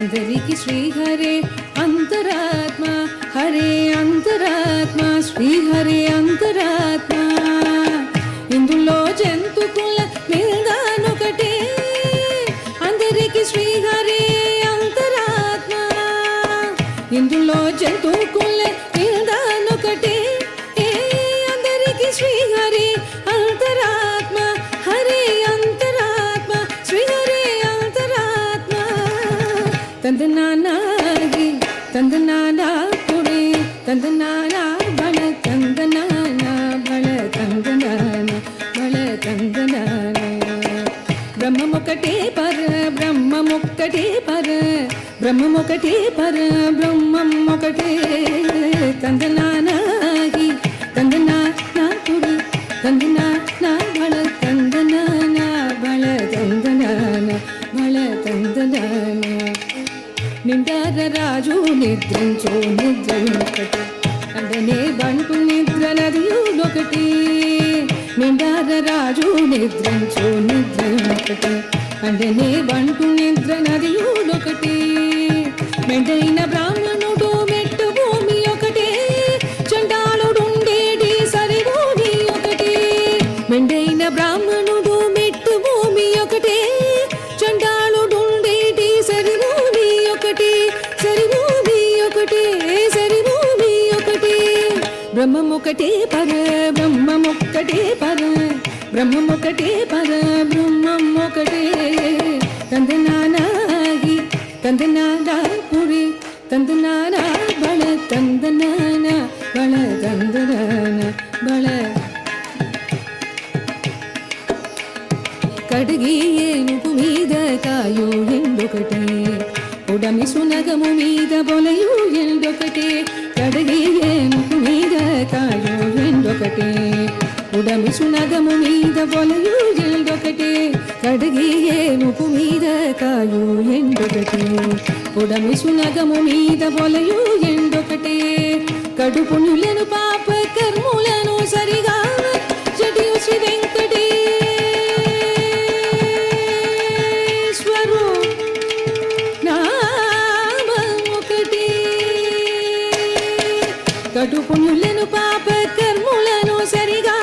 అందరికి శ్రీహరే అంతరాత్మ, హరే అంతరాత్మ, శ్రీహరే అంతరాత్మ. ఇందులో జంతుకుల నిల్దానొకటే, అందరికి శ్రీహరే అంతరాత్మ. ఇందులో జంతుకుల నిల్దానొకటే, అందరికి శ్రీహరే అంతరాత్మ, హరే అంతరాత్మ, శ్రీహరే అంతరాత్మ. తందనానాగి తందనానా పురే తందనానా బల తందనానా బల తందనానా బల తందనానా. బ్రహ్మమొకటే పర బ్రహ్మమొక్కటే పర బ్రహ్మమొకటే పర బ్రహ్మమొకటే. తందనానాగి తందనానా పురే తందనానా బల తందనానా బల తందనానా బల తందనానా. నిండార రాజు నిద్రించో నిద్రయునొకటి, అండనే బంటు నిద్ర నదియునొకటి. నిండార రాజు నిద్రించో నిద్రయునొకటి, అండనే బంటు నిద్ర నదియునొకటి. మెండైన బ్రాహ్మణుడు మెట్టు భూమి ఒకటే, చండాలుడుండేటి సరి భూమి ఒకటి. మెండైన బ్రాహ్మణుడు మెట్టు భూమి ఒకటే, చండాలుడుండేటి సరి భూమి ఒకటి. సరి భూమి ఒకటే, సరి భూమి ఒకటి. బ్రహ్మమొకటే పర బ్రహ్మమొక్కటే పర బ్రహ్మమొకటే పర బ్రహ్మమొకటే. తందనానాగి తందనానా పురి తందనానా బల తందనానా బల తందనానా బల. కడిగి ఏనుగు మీద కాయు ఎండొకటి, ఉడమి సునగము మీద బొలయు ఎండొకటి. కడిగి ఏనుగు మీద కాయు ఎండొకటి, ఉడమి సునగము మీద బొలయు ఎండొకటి. కడిగి ఏనుగు మీద కాయు ఎండొకటి, ఉడమి సునగము మీద బొలయు ఎండొకటి. కడుపునులను పాప కర్ములను సరిగా జడియు శ్రీ వెంకటేశ్వరు నామొకటి. కడుపునులను పాప కర్ములను సరిగా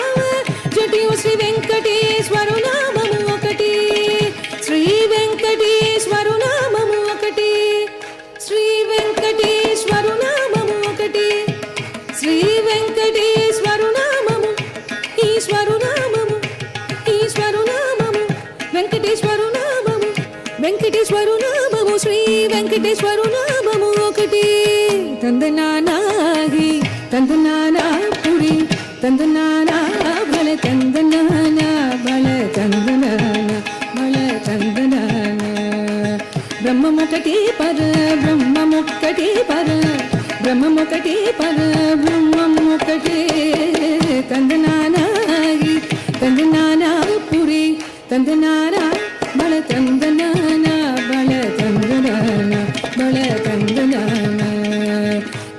జడియు శ్రీ వెంకటేశ్వరు నామము ఒకటి. శ్రీ వెంకటేశ్వరు నామము ఒకటి, శ్రీ వెంకటేశ్వరు నామము ఒకటి. శ్రీ వెంకటేశ్వరు నామము, ఈశ్వరు నామము, ఈశ్వరు నామము, వెంకటేశ్వరు నామము, వెంకటేశ్వరు నామము, శ్రీ వెంకటేశ్వరు నామము ఒకటి. తందనానాగి తందనానా పురి తందనానా బల తందనానా బల తందనానా బల తందనానా. బ్రహ్మమొకటి పర బ్రహ్మమొక్కటి పర బ్రహ్మమొకటి పర బ్రహ్మమొకటి. తందనానాగి తందనానా పురి తందనానా బల తందనానా బల తందనానా బల తందనానా.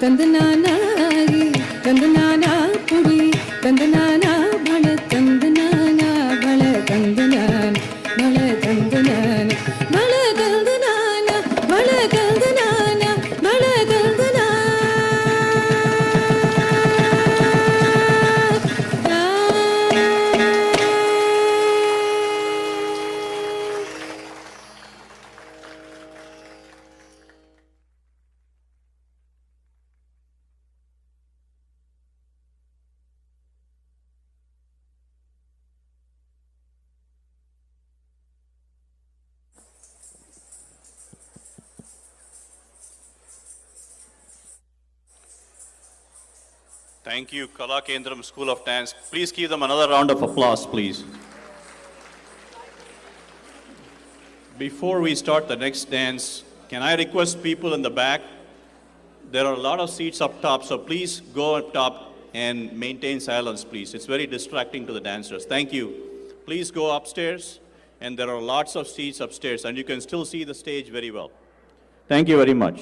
తందనానాగి తందనానా పురి తందనానా బల తందనానా బల తందనానా బల తందనానా బల తందనానా బల తందనానా బల తందనానా. Thank you, Kala Kendram School of Dance. Please give them another round of applause, please. Before we start the next dance, can I request people in the back? There are a lot of seats up top, so please go up top and maintain silence, please. It's very distracting to the dancers. Thank you. Please go upstairs, and there are lots of seats upstairs, and you can still see the stage very well. Thank you very much.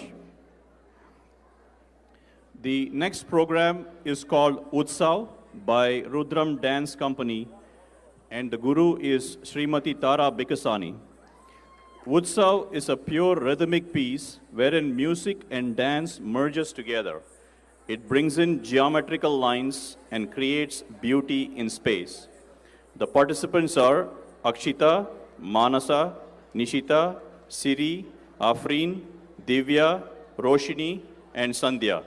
The next program is called Utsav by Rudram Dance Company, and the guru is Srimati Tara Bikasani. Utsav is a pure rhythmic piece wherein music and dance merges together. It brings in geometrical lines and creates beauty in space. The participants are Akshita, Manasa, Nishita, Siri, Afreen, Divya, Roshini, and Sandhya.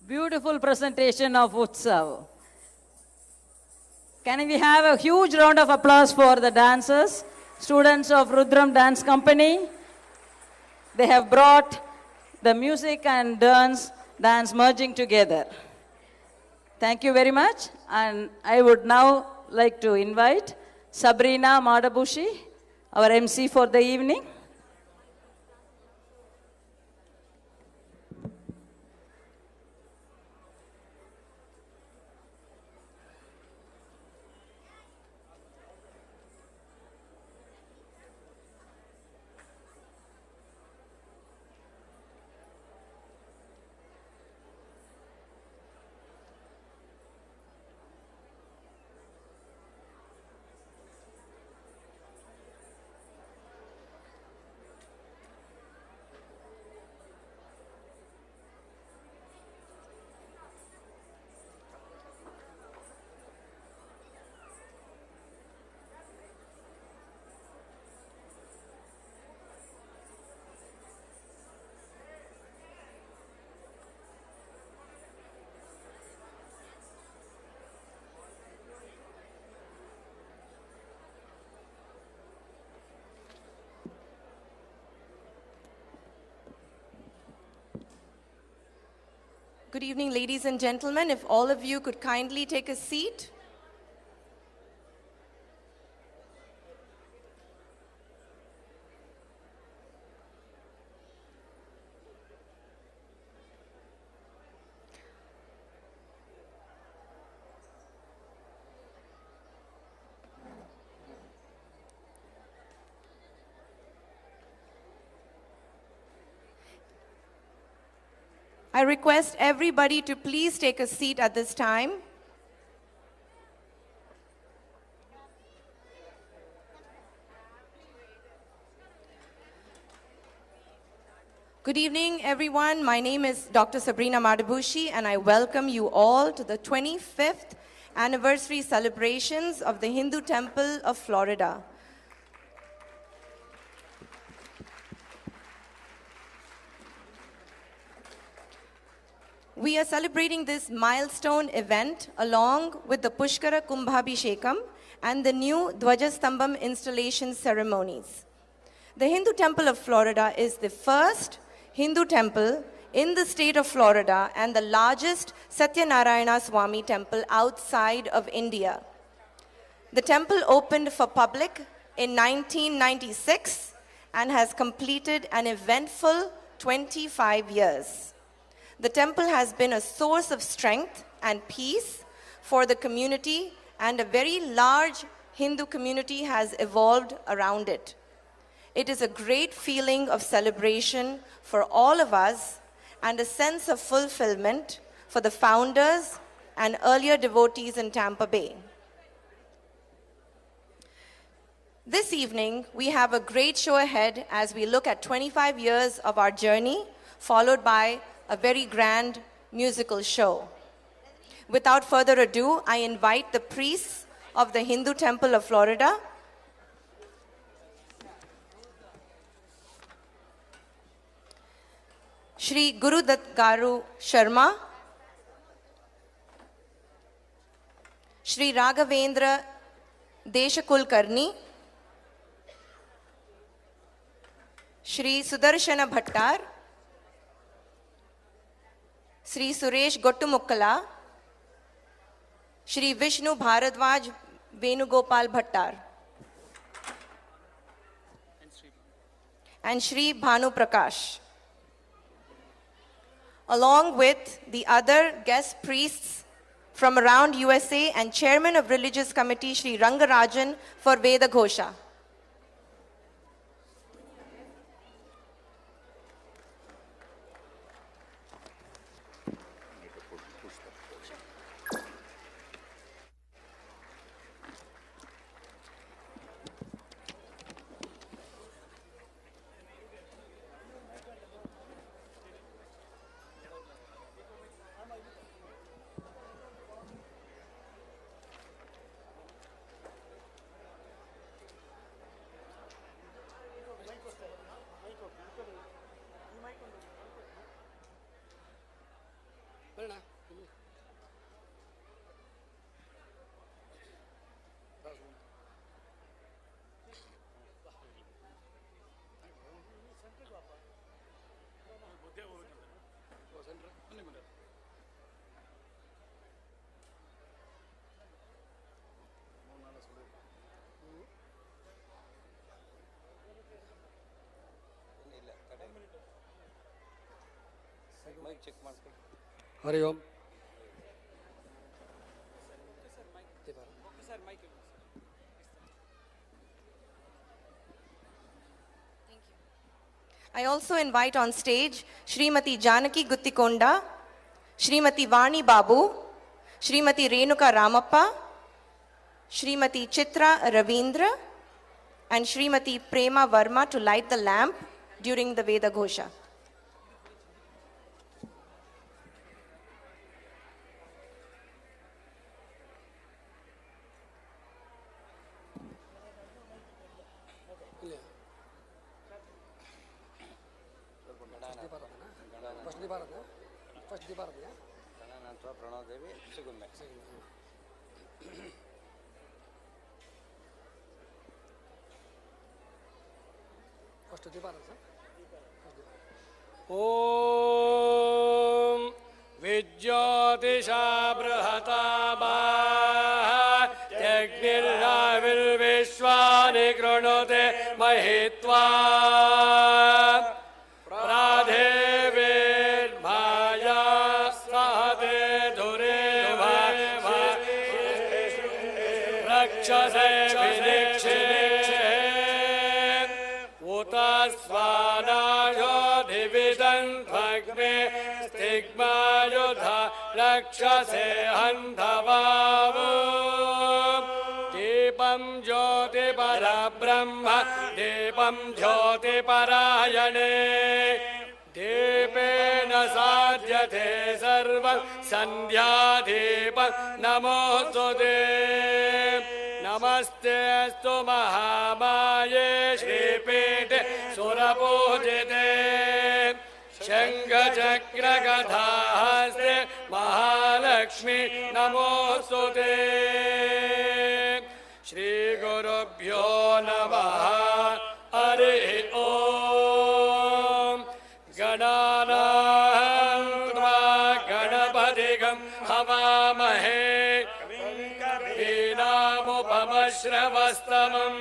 Beautiful presentation of Utsav. Can we have a huge round of applause for the dancers, students of Rudram Dance Company? They have brought the music and dance merging together. Thank you very much. And I would now like to invite Sabrina Madabushi, our MC for the evening. Good evening, ladies and gentlemen. If all of you could kindly take a seat. I request everybody to please take a seat at this time. Good evening, everyone. My name is Dr. Sabrina Madabushi, and I welcome you all to the 25th anniversary celebrations of the Hindu Temple of Florida. We are celebrating this milestone event along with the Pushkara Kumbhabhishekam and the new Dwajastambham installation ceremonies. The Hindu Temple of Florida is the first Hindu temple in the state of Florida and the largest Satyanarayana Swami temple outside of India. The temple opened for public in 1996 and has completed an eventful 25 years. The temple has been a source of strength and peace for the community, and a very large Hindu community has evolved around it. It is a great feeling of celebration for all of us and a sense of fulfillment for the founders and earlier devotees in Tampa Bay. This evening, we have a great show ahead as we look at 25 years of our journey, followed by a very grand musical show. Without further ado, I invite the priests of the Hindu Temple of Florida Shri Gurudat Garu Sharma, Shri Raghavendra Deshakulkarni, Shri Sudarshana Bhattar, Shri Suresh Gottumukkala, Shri Vishnu Bharadwaj Venugopal Bhattar, and Shri Bhanu Prakash, along with the other guest priests from around USA and Chairman of Religious Committee Shri Rangarajan for Veda Ghosha. Hari Om. I also invite on stage Srimati Janaki Guttikonda, Srimati Vani Babu, Srimati Renuka Ramappa, Srimati Chitra Ravindra, and Srimati Prema Verma to light the lamp during the Veda Ghosha. Om Vijyotisha Brahataba Yagnirravil Vishwani Krunote Mahitva Pradevir Bhaya Sahate Dhure Rakshase Vidikshe Utasvanayo Dividan Bhagme Stigma Yudha Rakshase Handhavavu Deepam Jyoti Parabrahma Deepam Jyoti Parayane Deepena Sadhyate Sarvam Sandhya Deepam Namostute Namaste Astu Mahamaye Shripete Surapujite Shanga Chakra Gadhaste Mahalakshmi Namostute Shri Gurubhyo Namaha Hari Om Gananam Tva Ganapatigam Havamahe Vinamupamashravastamam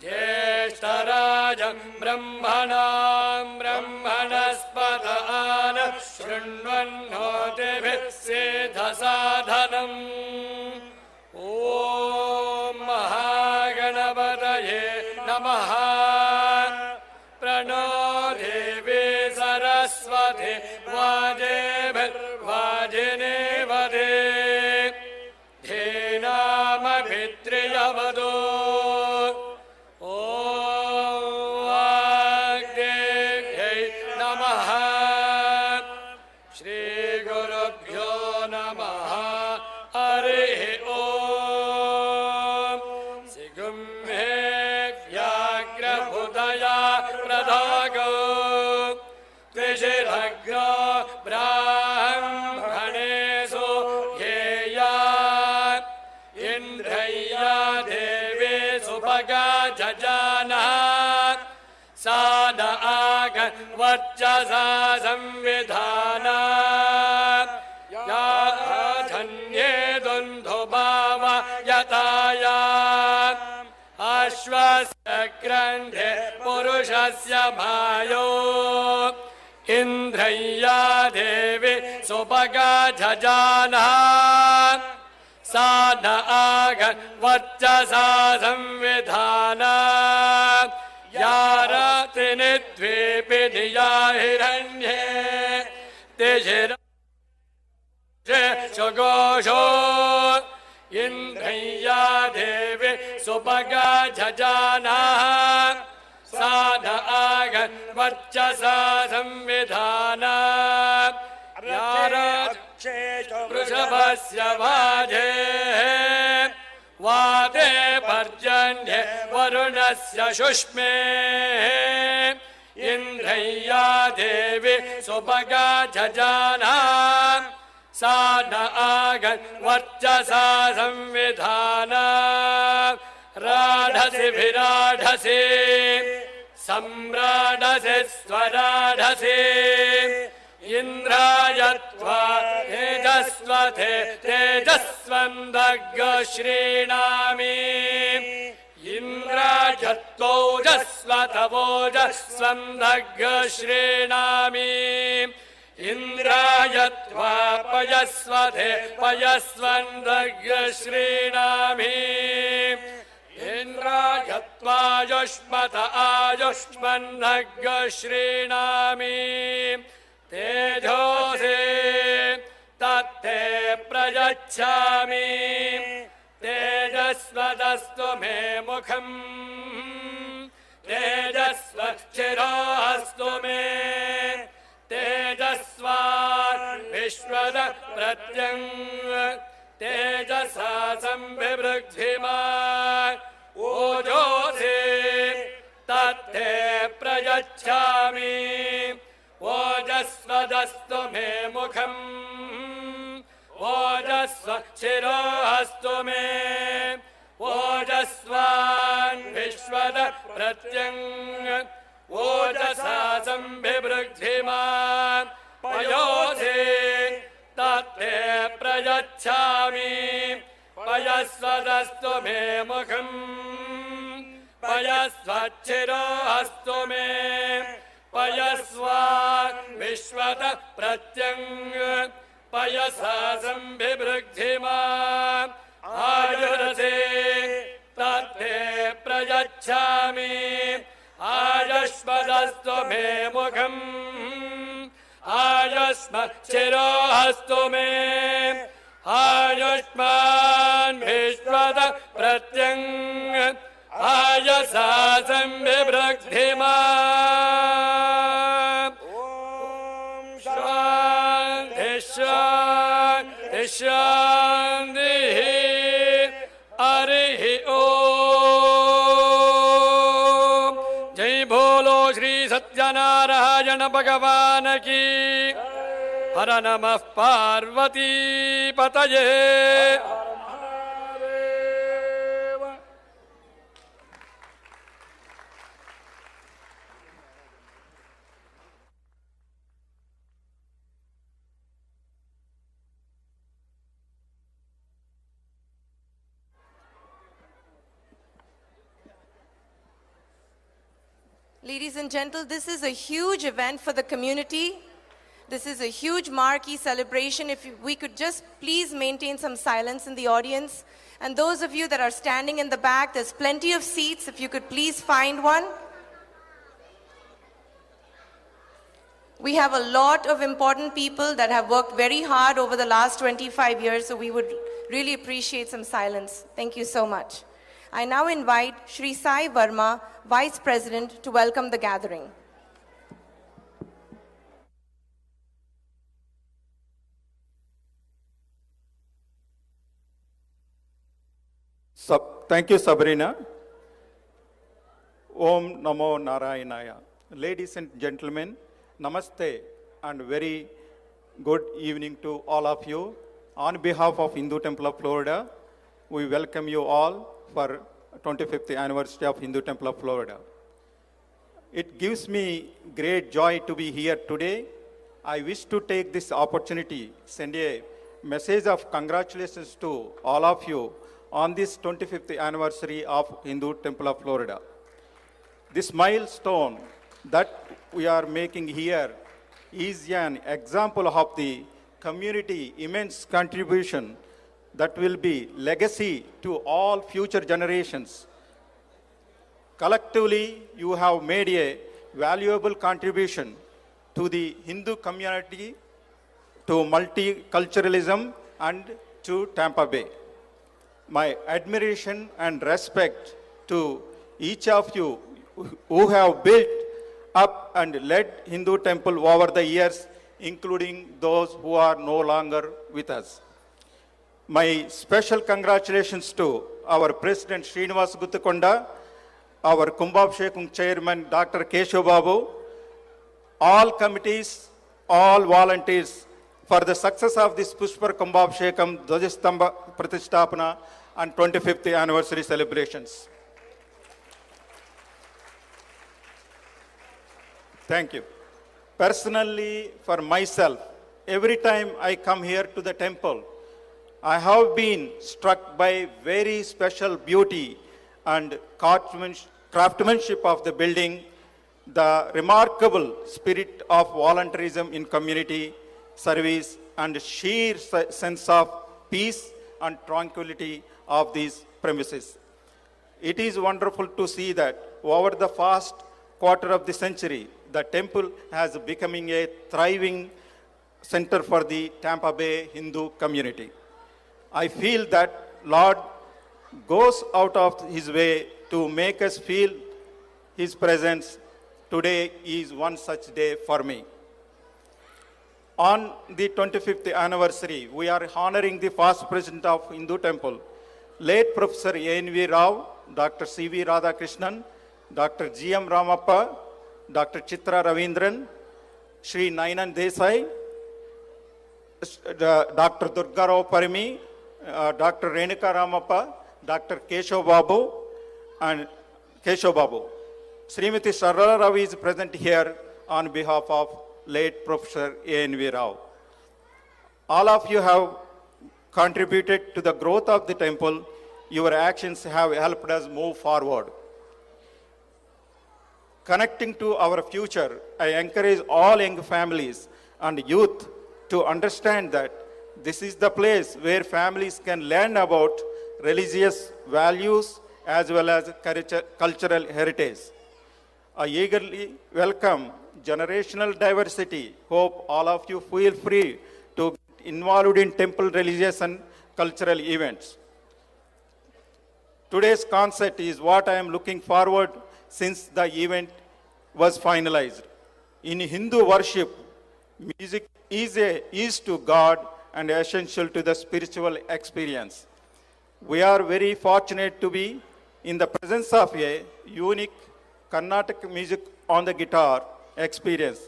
Jeshtarajam Brahmanam Brahmanaspatana Shrunvannotivit Siddhasadhanam Om Mahaganapataye Namaha Prano Devi Saraswati Vajebhir Vajine Vade Dhenama Vitriyavadu Om Vagdevye Namaha Shri Gurubhyo Namaha Hari Om Sigumhe Vyagra Budaya Pradhago त्रिशिरग्नो ब्राह्मणेषु येयात् इन्द्रय्या देवी सुभगा जजानः सा न आगवर्चसा संविधानात् या धन्ये दुन्धुभाव यतायात् अश्वस्य ग्रन्थे पुरुषस्य मायो इन्द्रय्या देवी सुभगा जजानः सा न आगवर्चसा संविधानात् या रात्रिनि द्वीपि धिया हिरण्ये तिशिर सुघोषो इन्द्रय्या देवी सुभगा जजानः सा न आगवर्चसा संविधानात् या वृषभस्य वाजे वादे पर्जन्ये वरुणस्य शुष्मे इन्द्रय्या देवी सुभगा जजानः सा न आगवर्चसा संविधानात् राढसि विराढसि सम्राढसि स्वराढसि इन्द्राय त्वा तेजस्वते तेजस्वन्दग् श्रीणामि इन्द्राय त्वोजस्वतवोजस्वन्दग् श्रीणामि इन्द्राय त्वा पयस्वते पयस्वन्दग् श्रीणामि इन्द्राय त्वायुष्मत आयुष्मन्दग् श्रीणामि तेजोसे तत्ते प्रयच्छामि तेजस्वदस्तु मे मुखम् तेजस्वच्छिरोऽस्तु मे तेजस्वान् विश्वद प्रत्यङ् तेजसा संविवृद्धिमा ओजोसे तत्ते प्रयच्छामि ओजस्वदस्तु मे मुखम् ओजस्वच्छिरोऽस्तु मे ओजस्वान् विश्वद प्रत्यङ् ओजसा संविवृद्धिमा पयोधे तत्ते प्रयच्छामि पयस्वदस्तु मे मुखम् पयस्वच्छिरोऽस्तु मे पयस्वान् विश्वद प्रत्यङ् पयसा संविवृद्धिमा आयुरसे तत्ते प्रयच्छामि आयुष्मदस्तु मे मुखम् आयुष्मच्छिरोऽस्तु मे आयुष्मान् विश्वद प्रत्यङ् आयसा संविवृद्धिमा शान्ति शान्ति शान्तिः हरिः ओम् जय बोलो श्री सत्यनारायण भगवान की हर नमः पार्वती पतये Ladies and gentlemen, this is a huge event for the community. This is a huge marquee celebration. If we could just please maintain some silence in the audience. And those of you that are standing in the back, there's plenty of seats. If you could please find one. We have a lot of important people that have worked very hard over the last 25 years, so we would really appreciate some silence. Thank you so much. I now invite Shri Sai Verma, Vice President, to welcome the gathering. Thank you, Sabrina. Om Namo Narayanaya. Ladies and gentlemen, Namaste and very good evening to all of you. On behalf of Hindu Temple of Florida, we welcome you all for 25th anniversary of Hindu Temple of Florida. It gives me great joy to be here today. I wish to take this opportunity, send a message of congratulations to all of you on this 25th anniversary of Hindu Temple of Florida. This milestone that we are making here is an example of the community immense contribution that will be legacy to all future generations. Collectively, you have made a valuable contribution to the Hindu community, to multiculturalism, and to Tampa Bay. My admiration and respect to each of you who have built up and led Hindu temple over the years, including those who are no longer with us. My special congratulations to our President Srinivas Guttukonda, our Kumbhabhishekam Chairman Dr. Keshav Babu, all committees, all volunteers for the success of this Pushpar Kumbhabhishekam Dvajastamba Pratisthapana and 25th anniversary celebrations. Thank you. Personally, for myself, every time I come here to the temple, I have been struck by very special beauty and craftsmanship of the building, the remarkable spirit of volunteerism in community service, and sheer sense of peace and tranquility of these premises. It is wonderful to see that over the past quarter of the century, the temple has becoming a thriving center for the Tampa Bay Hindu community. I feel that Lord goes out of his way to make us feel his presence. Today is one such day for me. On the 25th anniversary, we are honoring the past president of Hindu temple, late Professor A.N.V. Rao, Dr. C.V. Radhakrishnan, Dr. G.M. Ramappa, Dr. Chitra Ravindran, Sri Nainan Desai, Dr. Durga Rao Parimi, Dr. Renuka Ramappa, Dr. Keshav Babu, and Keshav Babu. Srimati Sarala Rao is present here on behalf of late Professor A.N.V. Rao. All of you have contributed to the growth of the temple. Your actions have helped us move forward. Connecting to our future, I encourage all young families and youth to understand that this is the place where families can learn about religious values as well as cultural heritage. I eagerly welcome generational diversity. Hope all of you feel free to get involved in temple religious and cultural events. Today's concert is what I am looking forward since the event was finalized. In Hindu worship, music is to God and essential to the spiritual experience. We are very fortunate to be in the presence of a unique Carnatic music on the guitar experience.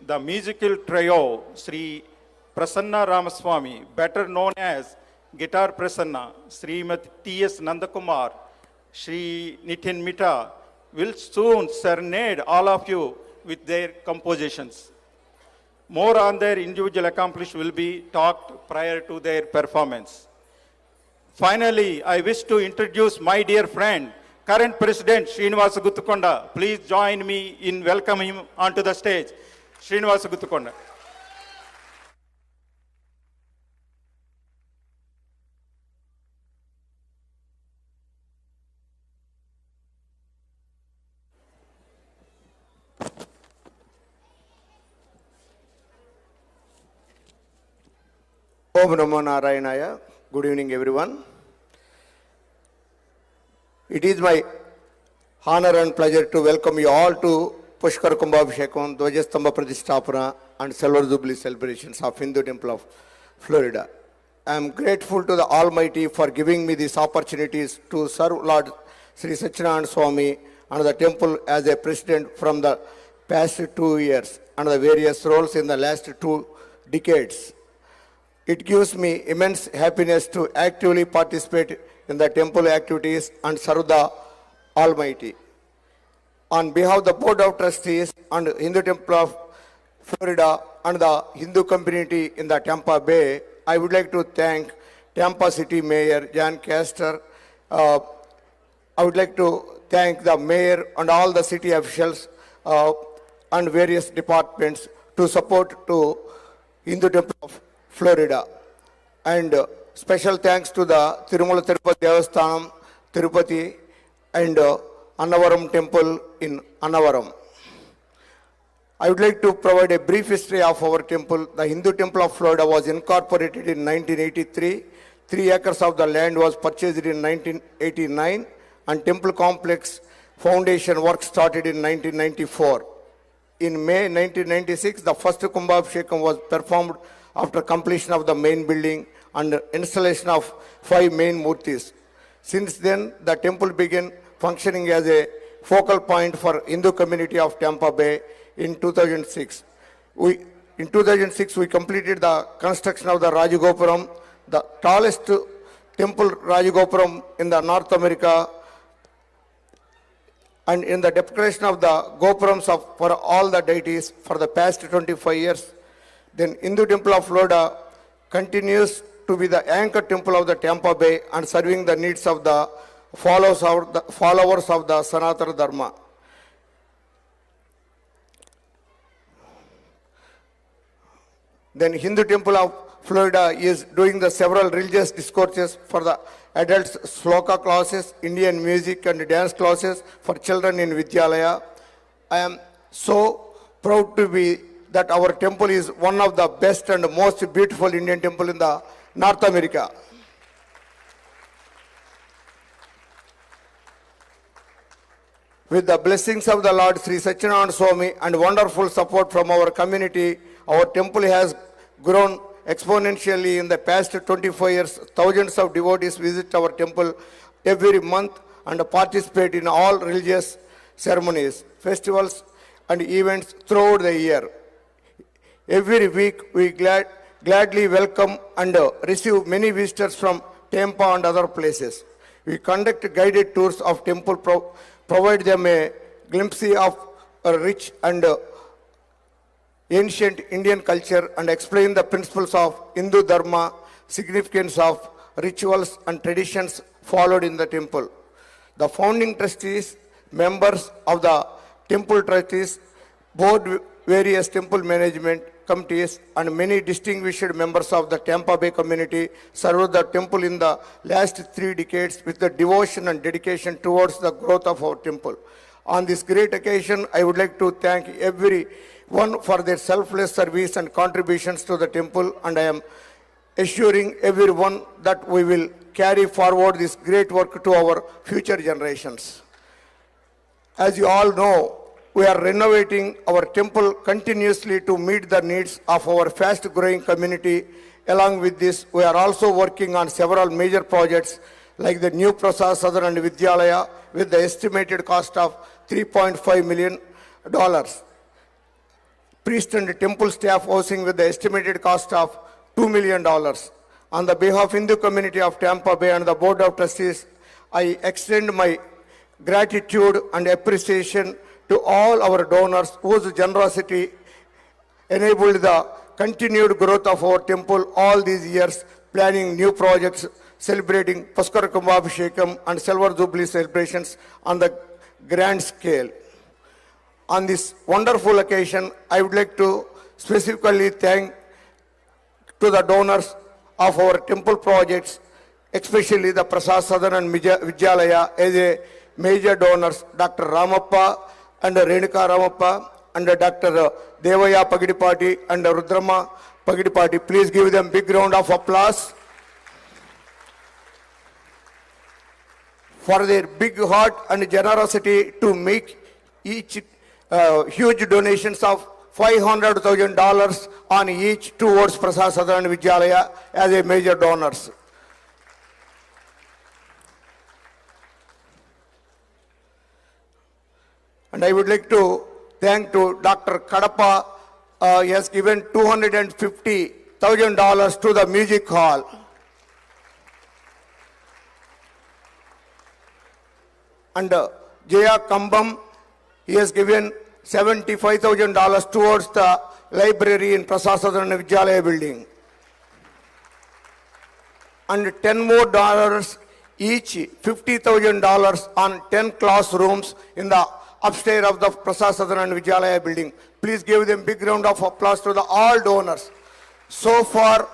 The musical trio, Sri Prasanna Ramaswamy, better known as Guitar Prasanna, Srimati T.S. Nandakumar, Sri Nitin Mita, will soon serenade all of you with their compositions. More on their individual accomplishments will be talked prior to their performance. Finally, I wish to introduce my dear friend, current President Srinivas Guttukonda. Please join me in welcoming him onto the stage. Srinivas Guttukonda. Om Namo Narayanaya. Good evening, everyone. It is my honor and pleasure to welcome you all to Pushkar Kumbhabhishekam, Dvajastamba Pratisthapana and Silver Jubilee celebrations of Hindu Temple of Florida. I am grateful to the Almighty for giving me these opportunities to serve Lord Sri Satyanarayana Swami and the temple as a president from the past 2 years and the various roles in the last 2 decades. It gives me immense happiness to actively participate in the temple activities and serve the Almighty. On behalf of the Board of Trustees and Hindu Temple of Florida and the Hindu community in the Tampa Bay, I would like to thank Tampa City Mayor Jan Castor. I would like to thank the mayor and all the city officials and various departments to support to Hindu Temple of Florida. And special thanks to the Tirumala Tirupati Devasthanam, Tirupati, and Annavaram Temple in Annavaram. I would like to provide a brief history of our temple. The Hindu Temple of Florida was incorporated in 1983. 3 acres of the land was purchased in 1989, and temple complex foundation work started in 1994. In May 1996, the first Kumbhabhishekam was performed after completion of the main building and installation of 5 main murtis. Since then, the temple began functioning as a focal point for Hindu community of Tampa Bay in 2006. In 2006, we completed the construction of the Rajagopuram, the tallest temple Rajagopuram in the North America, and in the decoration of the Gopurams for all the deities for the past 25 years. Then Hindu Temple of Florida continues to be the anchor temple of the Tampa Bay and serving the needs of the followers of the Sanatana Dharma. Then Hindu Temple of Florida is doing the several religious discourses for the adults, sloka classes, Indian music and dance classes for children in Vidyalaya. I am so proud to be that our temple is one of the best and most beautiful Indian temple in the North America. With the blessings of the Lord Sri Satyanarayana Swami and wonderful support from our community, our temple has grown exponentially in the past 25 years. Thousands of devotees visit our temple every month and participate in all religious ceremonies, festivals, and events throughout the year. Every week, we gladly welcome and receive many visitors from Tampa and other places. We conduct guided tours of temple, provide them a glimpse of a rich and ancient Indian culture, and explain the principles of Hindu Dharma, significance of rituals and traditions followed in the temple. The founding trustees, members of the temple trustees, board, various temple management committees, and many distinguished members of the Tampa Bay community served the temple in the last 3 decades with the devotion and dedication towards the growth of our temple. On this great occasion, I would like to thank everyone for their selfless service and contributions to the temple, and I am assuring everyone that we will carry forward this great work to our future generations. As you all know, we are renovating our temple continuously to meet the needs of our fast-growing community. Along with this, we are also working on several major projects like the new Prasad Sadan and Vidyalaya with the estimated cost of $3.5 million. Priest and temple staff housing with the estimated cost of $2 million. On the behalf of Hindu community of Tampa Bay and the Board of Trustees, I extend my gratitude and appreciation to all our donors whose generosity enabled the continued growth of our temple all these years, planning new projects, celebrating Pushkara Kumbhabhishekam and Silver Jubilee celebrations on the grand scale. On this wonderful occasion, I would like to specifically thank to the donors of our temple projects, especially the Prasad Sadan and Vidyalaya as a major donors, Dr. Ramappa and Renuka Ramappa and Dr. Devaya Pagidipati and Rudrama Pagidipati. Please give them a big round of applause for their big heart and generosity to make each huge donations of $500,000 on each towards Prasad Sadan and Vidyalaya as a major donors. And I would like to thank to Dr. Kadapa. He has given $250,000 to the music hall. And Jaya Kambam, he has given $75,000 towards the library in Prasasadana Vidyalaya building. And $10 more each, $50,000 on 10 classrooms in the upstairs of the Prasasadana Vidyalaya building. Please give them big round of applause to all donors. So far,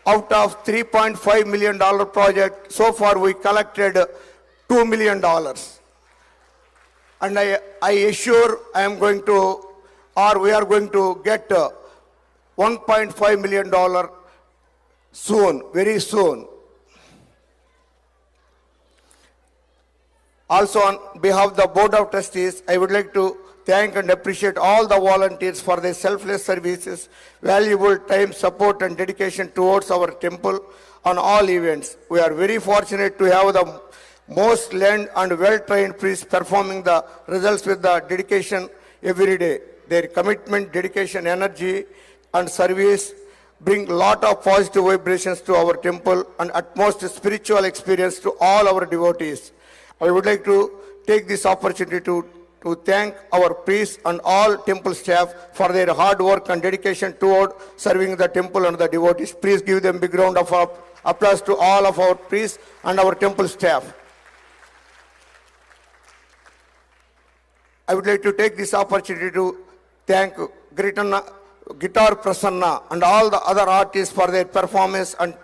out of $3.5 million project, so far we collected $2 million. And I assure we are going to get $1.5 million soon, very soon. Also, on behalf of the Board of Trustees, I would like to thank and appreciate all the volunteers for their selfless services, valuable time, support, and dedication towards our temple on all events. We are very fortunate to have the most learned and well-trained priests performing the results with the dedication every day. Their commitment, dedication, energy, and service bring a lot of positive vibrations to our temple and utmost spiritual experience to all our devotees. I would like to take this opportunity to thank our priests and all temple staff for their hard work and dedication toward serving the temple and the devotees. Please give them a big round of applause to all of our priests and our temple staff. I would like to take this opportunity to thank Guitar Prasanna and all the other artists for their performance and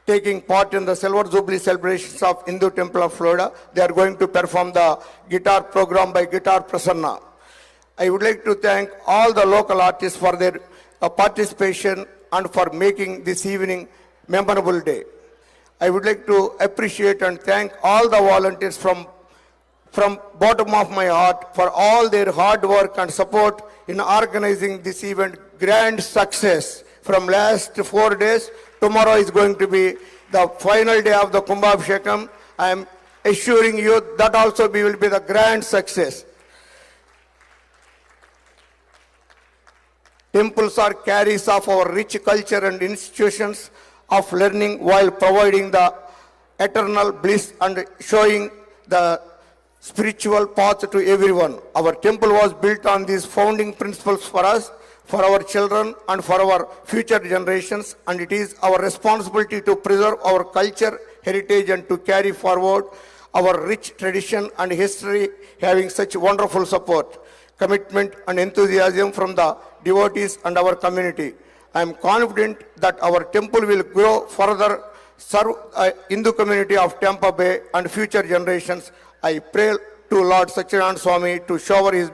taking part in the Silver Jubilee celebrations of Hindu Temple of Florida. They are going to perform the guitar program by Guitar Prasanna. I would like to thank all the local artists for their participation and for making this evening memorable day. I would like to appreciate and thank all the volunteers from bottom of my heart for all their hard work and support in organizing this event. Grand success from last 4 days. Tomorrow is going to be the final day of the Kumbhabhishekam. I am assuring you that also will be the grand success. Temples are carriers of our rich culture and institutions of learning while providing the eternal bliss and showing the spiritual path to everyone. Our temple was built on these founding principles for us, for our children, and for our future generations, and it is our responsibility to preserve our culture, heritage, and to carry forward our rich tradition and history, having such wonderful support, commitment, and enthusiasm from the devotees and our community. I am confident that our temple will grow further, serve the Hindu community of Tampa Bay and future generations. I pray to Lord Satchidananda Swami to shower his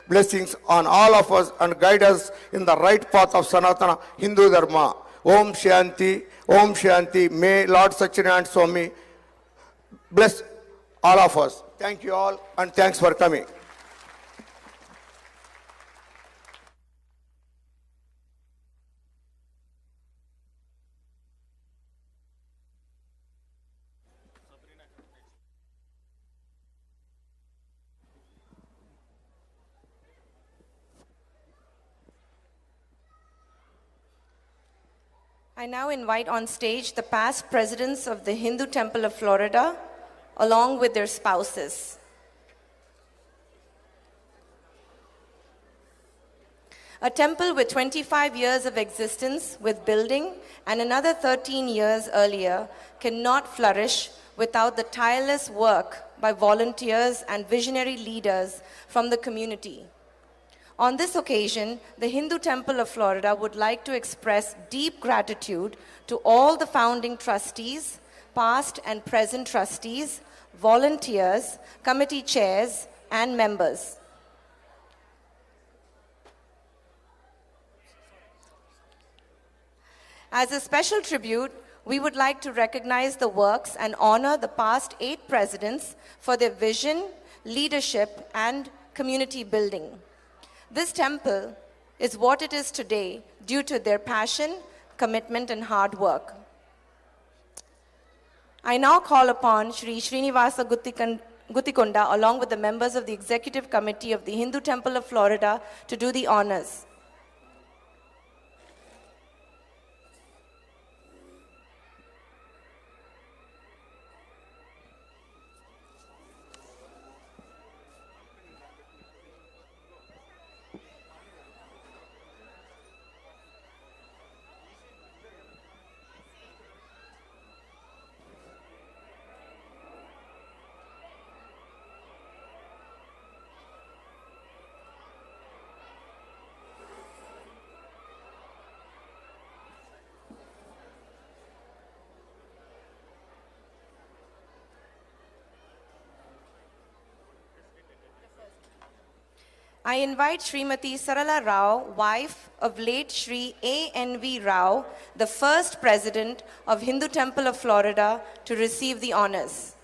blessings on all of us and guide us in the right path of Sanatana Hindu Dharma. Om Shanti, Om Shanti. May Lord Satchidananda Swami bless all of us. Thank you all and thanks for coming. I now invite on stage the past presidents of the Hindu Temple of Florida, along with their spouses. A temple with 25 years of existence with building and another 13 years earlier cannot flourish without the tireless work by volunteers and visionary leaders from the community. On this occasion, the Hindu Temple of Florida would like to express deep gratitude to all the founding trustees, past and present trustees, volunteers, committee chairs, and members. As a special tribute, we would like to recognize the works and honor the past 8 presidents for their vision, leadership, and community building. This temple is what it is today due to their passion, commitment, and hard work. I now call upon Sri Srinivasa Gutikonda, along with the members of the Executive Committee of the Hindu Temple of Florida, to do the honors. I invite Srimati Sarala Rao, wife of late Shri A.N.V. Rao, the first president of Hindu Temple of Florida, to receive the honors.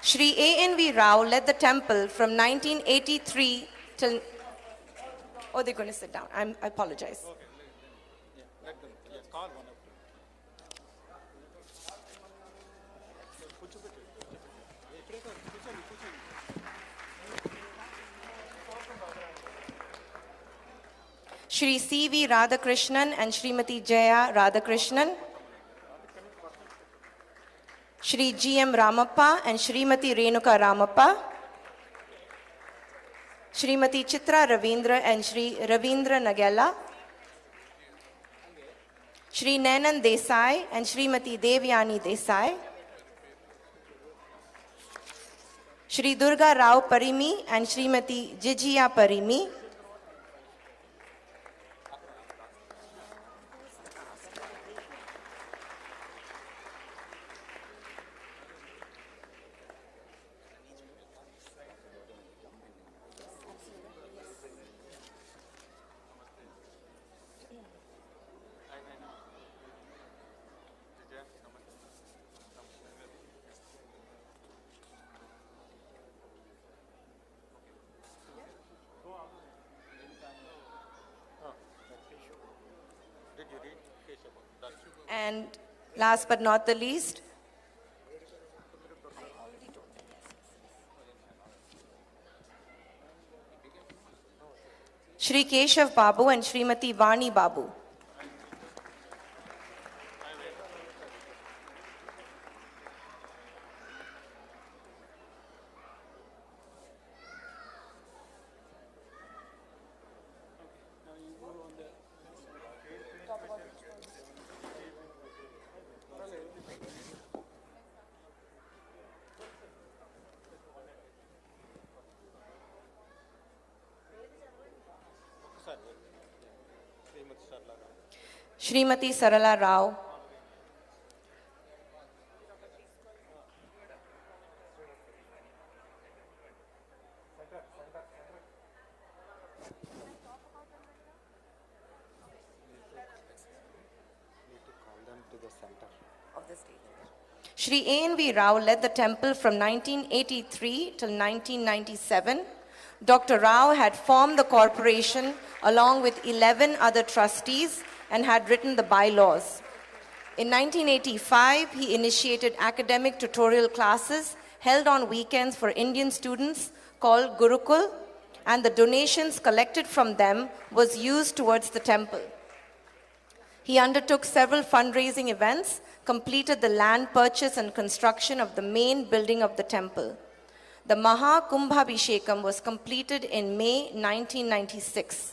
Shri A.N.V. Rao led the temple from 1983 till... Oh, they're going to sit down. I apologize. Shri C.V. Radhakrishnan and Srimati Jaya Radhakrishnan, Shri G.M. Ramappa and Srimati Renuka Ramappa, Srimati Chitra Ravindra and Shri Ravindra Nagella, Shri Nanan Desai and Srimati Devyani Desai, Shri Durga Rao Parimi and Srimati Jijia Parimi, and last but not the least, Shri Keshav Babu and Srimati Vani Babu. Srimati Sarala Rao. Shri A.N.V. Rao led the temple from 1983 till 1997. Dr. Rao had formed the corporation along with 11 other trustees and had written the bylaws. In 1985, he initiated academic tutorial classes held on weekends for Indian students called Gurukul, and the donations collected from them was used towards the temple. He undertook several fundraising events, completed the land purchase and construction of the main building of the temple. The Maha Kumbhabhishekam was completed in May 1996.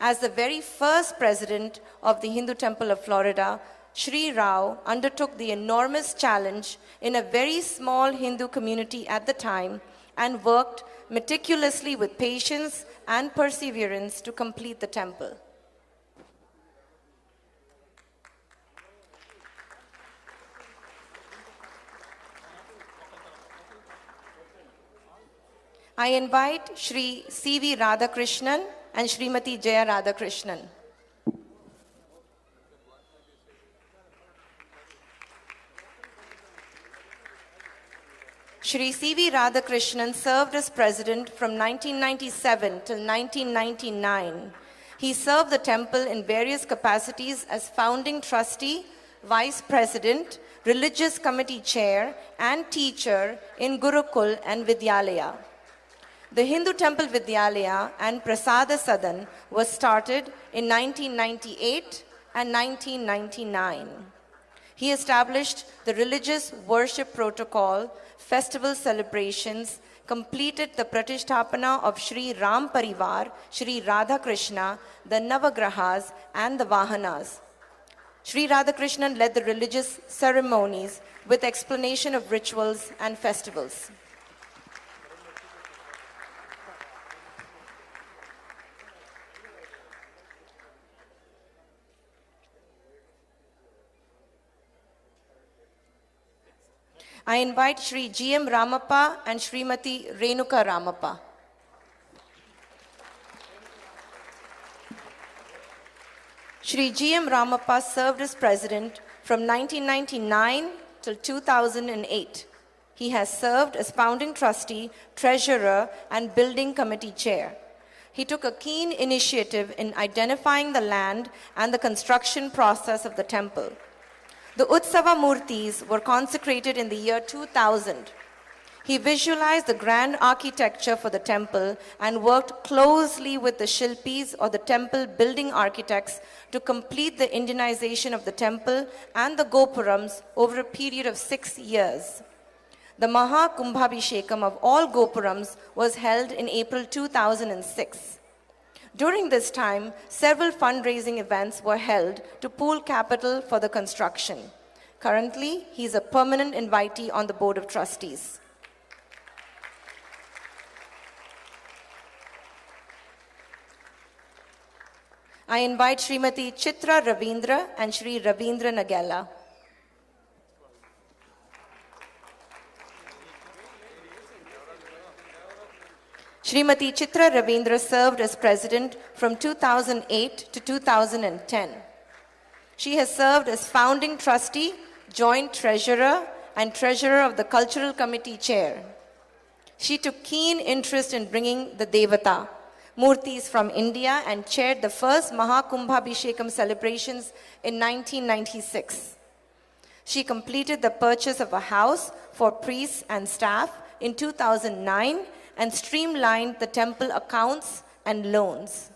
As the very first president of the Hindu Temple of Florida, Shri Rao undertook the enormous challenge in a very small Hindu community at the time and worked meticulously with patience and perseverance to complete the temple. I invite Shri C.V. Radhakrishnan and Srimati Jaya Radhakrishnan. Shri C.V. Radhakrishnan served as president from 1997 till 1999. He served the temple in various capacities as founding trustee, Vice President, Religious Committee Chair, and teacher in Gurukul and Vidyalaya. The Hindu Temple Vidyalaya and Prasada Sadan was started in 1998 and 1999. He established the religious worship protocol, festival celebrations, completed the Pratishtapana of Sri Ram Parivar, Sri Radha Krishna, the Navagrahas, and the Vahanas. Sri Radhakrishnan led the religious ceremonies with explanation of rituals and festivals. I invite Shri G.M. Ramappa and Srimati Renuka Ramappa. Shri G.M. Ramappa served as president from 1999 till 2008. He has served as founding trustee, treasurer, and building committee chair. He took a keen initiative in identifying the land and the construction process of the temple. The Utsava Murtis were consecrated in the year 2000. He visualized the grand architecture for the temple and worked closely with the Shilpis or the temple building architects to complete the Indianization of the temple and the Gopurams over a period of 6 years. The Maha Kumbhabhishekam of all Gopurams was held in April 2006. During this time, several fundraising events were held to pool capital for the construction. Currently, he is a permanent invitee on the Board of Trustees. I invite Srimati Chitra Ravindra and Shri Ravindra Nagella. Srimati Chitra Ravindra served as president from 2008 to 2010. She has served as founding trustee, joint treasurer, and treasurer of the Cultural Committee chair. She took keen interest in bringing the Devata, Murtis from India, and chaired the first Mahakumbhabhishekam celebrations in 1996. She completed the purchase of a house for priests and staff in 2009 and streamlined the temple accounts and loans.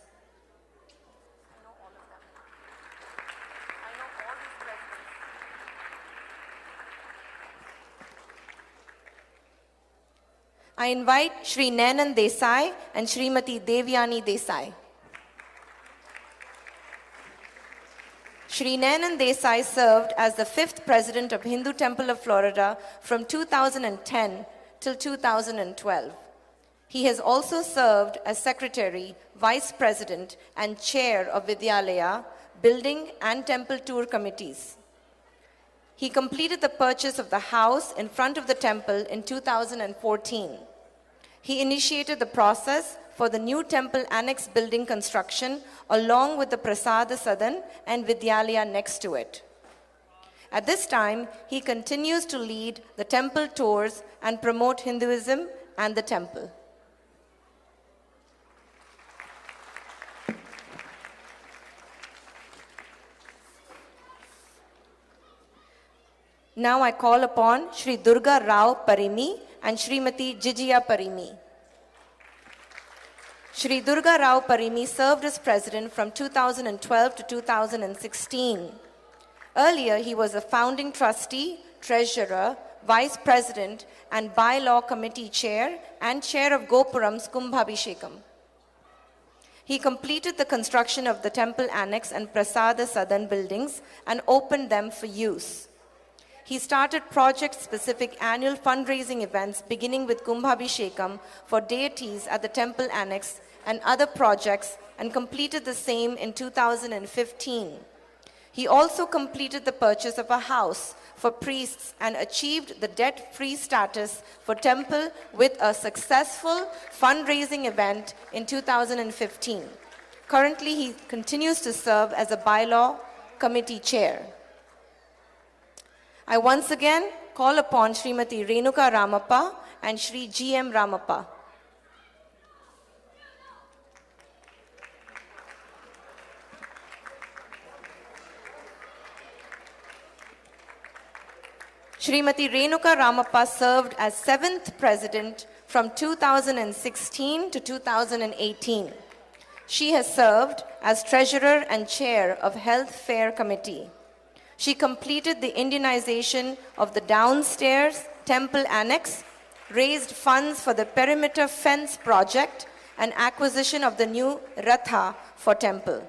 I invite Shri Nanan Desai and Srimati Devyani Desai. Shri Nanan Desai served as the 5th president of Hindu Temple of Florida from 2010 till 2012. He has also served as secretary, vice president, and chair of Vidyalaya, building and temple tour committees. He completed the purchase of the house in front of the temple in 2014. He initiated the process for the new temple annex building construction along with the Prasada Sadan and Vidyalaya next to it. At this time, he continues to lead the temple tours and promote Hinduism and the temple. Now I call upon Shri Durga Rao Parimi and Srimati Jijiya Parimi. Shri Durga Rao Parimi served as president from 2012 to 2016. Earlier, he was a founding trustee, treasurer, vice president, and bylaw committee chair and chair of Gopuram's Kumbhabhishekam. He completed the construction of the temple annex and Prasada Sadan buildings and opened them for use. He started project-specific annual fundraising events beginning with Kumbhabhishekam for deities at the temple annex and other projects and completed the same in 2015. He also completed the purchase of a house for priests and achieved the debt-free status for temple with a successful fundraising event in 2015. Currently, he continues to serve as a bylaw committee chair. I once again call upon Srimati Renuka Ramappa and Shri G.M. Ramappa. Srimati Renuka Ramappa served as 7th President from 2016 to 2018. She has served as Treasurer and Chair of Health Fair Committee. She completed the Indianization of the downstairs temple annex, raised funds for the perimeter fence project, and acquisition of the new Ratha for temple.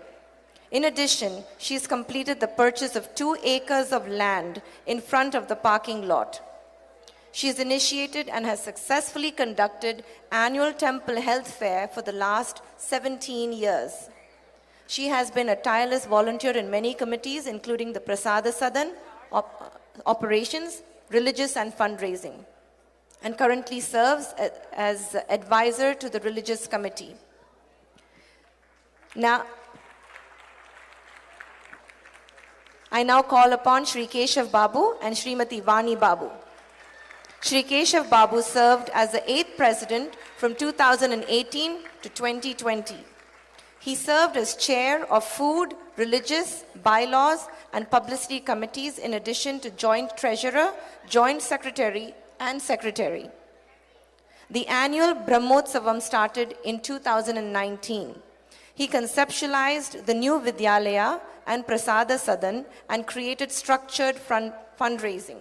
In addition, she's completed the purchase of 2 acres of land in front of the parking lot. She's initiated and has successfully conducted annual temple health fair for the last 17 years. She has been a tireless volunteer in many committees, including the Prasada Sadan, operations, religious and fundraising, and currently serves as advisor to the religious committee. I now call upon Shri Keshav Babu and Srimati Vani Babu. Shri Keshav Babu served as the 8th President from 2018 to 2020. He served as Chair of Food, Religious, Bylaws and Publicity Committees in addition to Joint Treasurer, Joint Secretary and Secretary. The annual Brahmotsavam started in 2019. He conceptualized the new Vidyalaya and Prasada Sadan and created structured fundraising.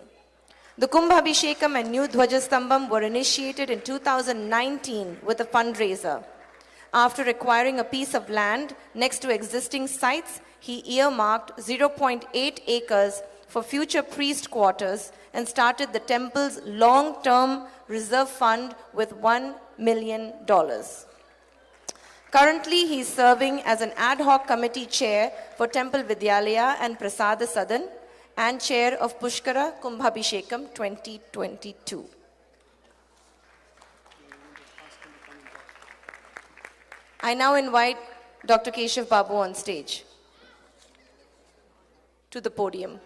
The Kumbhabhishekam and new Dwajastambam were initiated in 2019 with a fundraiser. After acquiring a piece of land next to existing sites, he earmarked 0.8 acres for future priest quarters and started the temple's long-term reserve fund with $1 million. Currently, he is serving as an ad hoc committee chair for Temple Vidyalaya and Prasada Sadan and chair of Pushkara Kumbhabhishekam 2022. I now invite Dr. Keshav Babu on stage to the podium.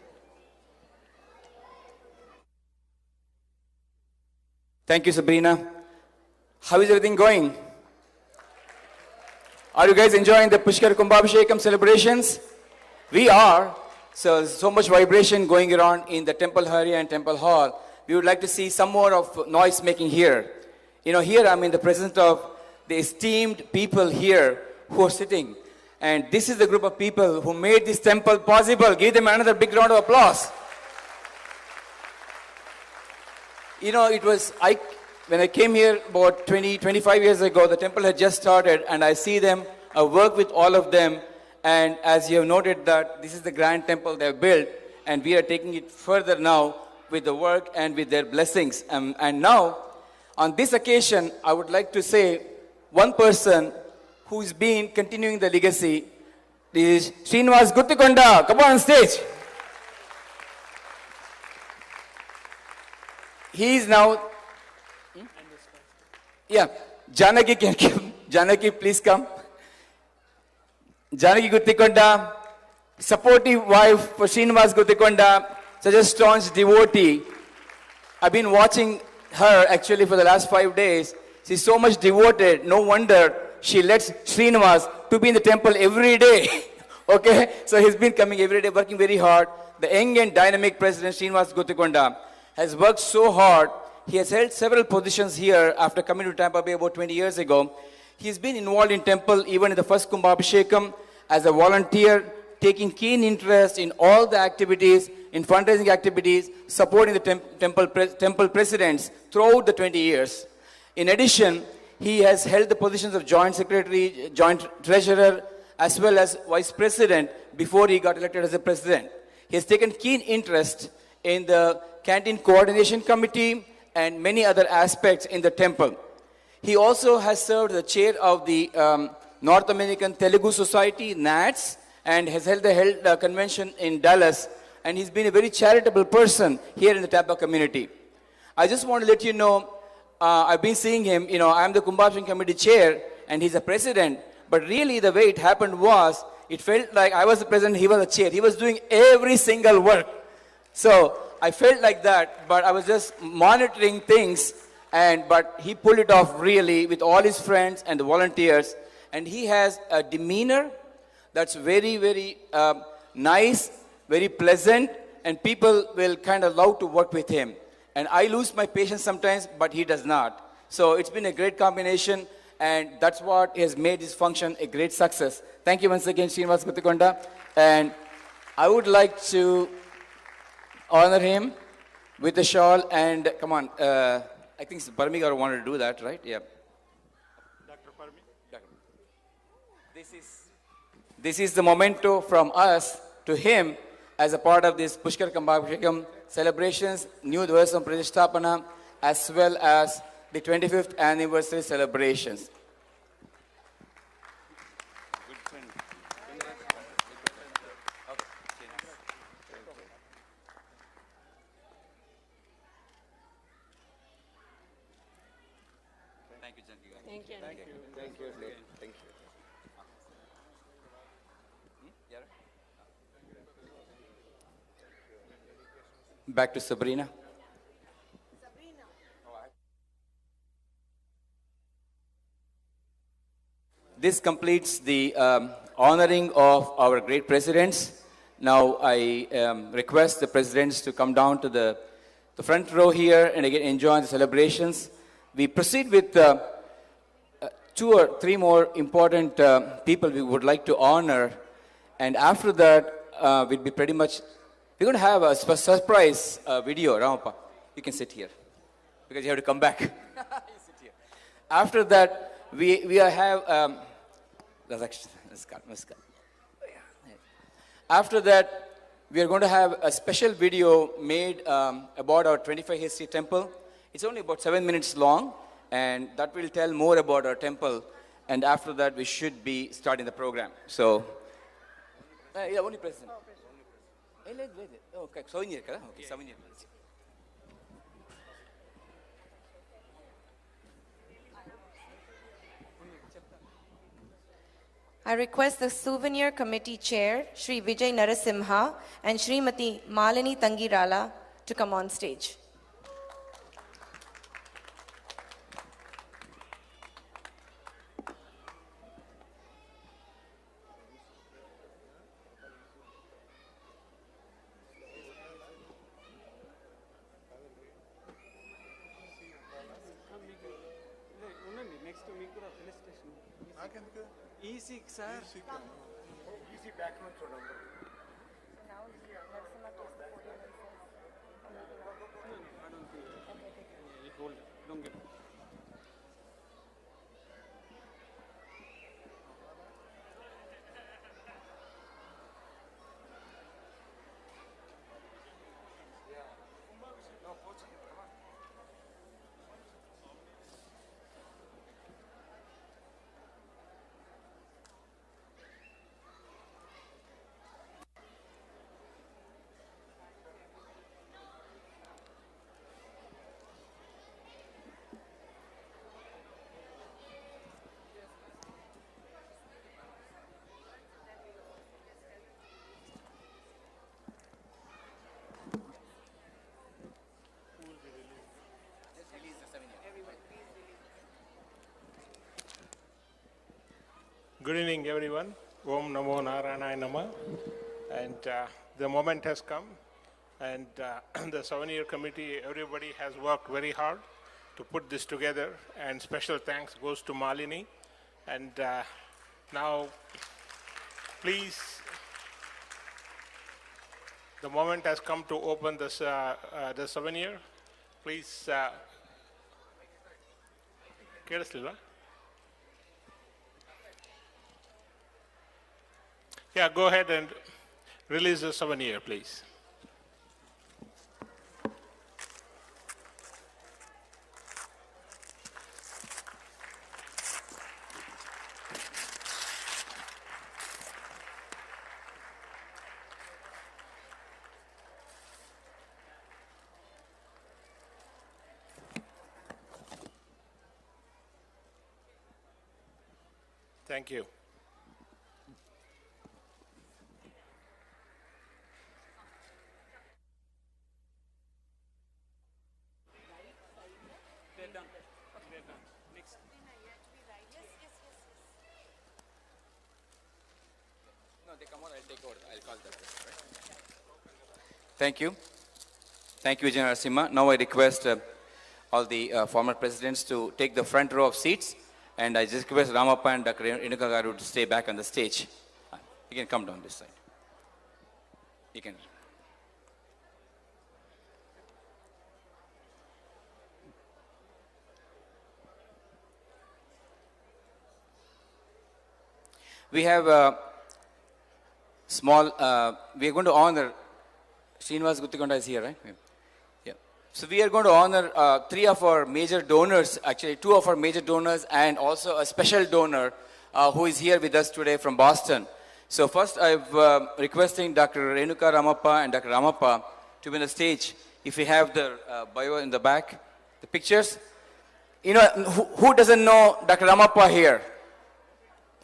Thank you, Sabrina. How is everything going? Are you guys enjoying the Pushkar Kumbhabhishekam celebrations? We are. So much vibration going around in the temple area and temple hall. We would like to see some more of noise making here. You know, here I'm in the presence of the esteemed people here who are sitting. And this is the group of people who made this temple possible. Give them another big round of applause. You know, when I came here about 25 years ago, the temple had just started, and I see them, I work with all of them, and as you have noted that this is the grand temple they have built, and we are taking it further now with the work and with their blessings. And now, on this occasion, I would like to say one person who's been continuing the legacy is Srinivas Guttikonda. Come on stage. He is now... Yeah, Janaki can come. Janaki, please come. Janaki Guttikonda, supportive wife for Srinivas Guttikonda, such a staunch devotee. I've been watching her actually for the last 5 days. She's so much devoted. No wonder she lets Srinivas to be in the temple every day. Okay, so he's been coming every day, working very hard. The young and dynamic president, Srinivas Guttikonda, has worked so hard. He has held several positions here after coming to Tampa Bay about 20 years ago. He's been involved in temple even in the first Kumbhabhishekam as a volunteer, taking keen interest in all the activities, in fundraising activities, supporting the temple presidents throughout the 20 years. In addition, he has held the positions of joint secretary, joint treasurer, as well as vice president before he got elected as a president. He has taken keen interest in the canteen coordination committee and many other aspects in the temple. He also has served the chair of the North American Telugu Society, NATS, and has held the convention in Dallas. And he's been a very charitable person here in the Tampa community. I just want to let you know, I've been seeing him, you know, I'm the Kumbhabhishekam committee chair, and he's a president. But really the way it happened was, it felt like I was the president, he was the chair. He was doing every single work. So I felt like that, but I was just monitoring things, but he pulled it off really with all his friends and the volunteers. And he has a demeanor that's very, very nice, very pleasant, and people will kind of love to work with him. And I lose my patience sometimes, but he does not. So it's been a great combination, and that's what has made this function a great success. Thank you once again, Srinivas Guttikonda. And I would like to honor him with a shawl, and come on, I think Parmigar wanted to do that, right? Yeah. Dr. Parmi. This is the memento from us to him as a part of this Pushkar Kumbhabhishekam celebrations, new Dvajastambha Pratishthapana, as well as the 25th anniversary celebrations. Back to Sabrina. This completes the honoring of our great presidents. Now I request the presidents to come down to the front row here and again enjoy the celebrations. We proceed with 2 or 3 more important people we would like to honor, and after that we'll be pretty much, we're going to have a surprise video. Ramappa, you can sit here because you have to come back. You sit here. After that, we have, after that, we are going to have a special video made about our 25 History Temple. It's only about 7 minutes long, and that will tell more about our temple. And after that, we should be starting the program. So, yeah, only president. Okay, 7 years, okay, 7 years. I request the Souvenir Committee Chair, Shri Vijay Narasimha and Srimati Malini Tangirala to come on stage. Easy, sir. Easy background. Don't get. Good evening, everyone. Om Namo Narayanaaya Nama. And the moment has come. And the 7-year committee, everybody has worked very hard to put this together. And special thanks goes to Malini. And now, please, the moment has come to open this, the 7-year. Please, yeah, go ahead and release the 7-year, please. Thank you. Thank you. Thank you, Vijay Narasimha. Now I request all the former presidents to take the front row of seats. And I just request Ramappa and Dr. Renuka Garu to stay back on the stage. You can come down this side. You can. We have a small, we are going to honor, Srinivas Guttikonda is here, right? Yeah. So we are going to honor three of our major donors, actually two of our major donors and also a special donor who is here with us today from Boston. So first I'm requesting Dr. Renuka Ramappa and Dr. Ramappa to be on the stage. If we have the bio in the back, the pictures. You know, who doesn't know Dr. Ramappa here?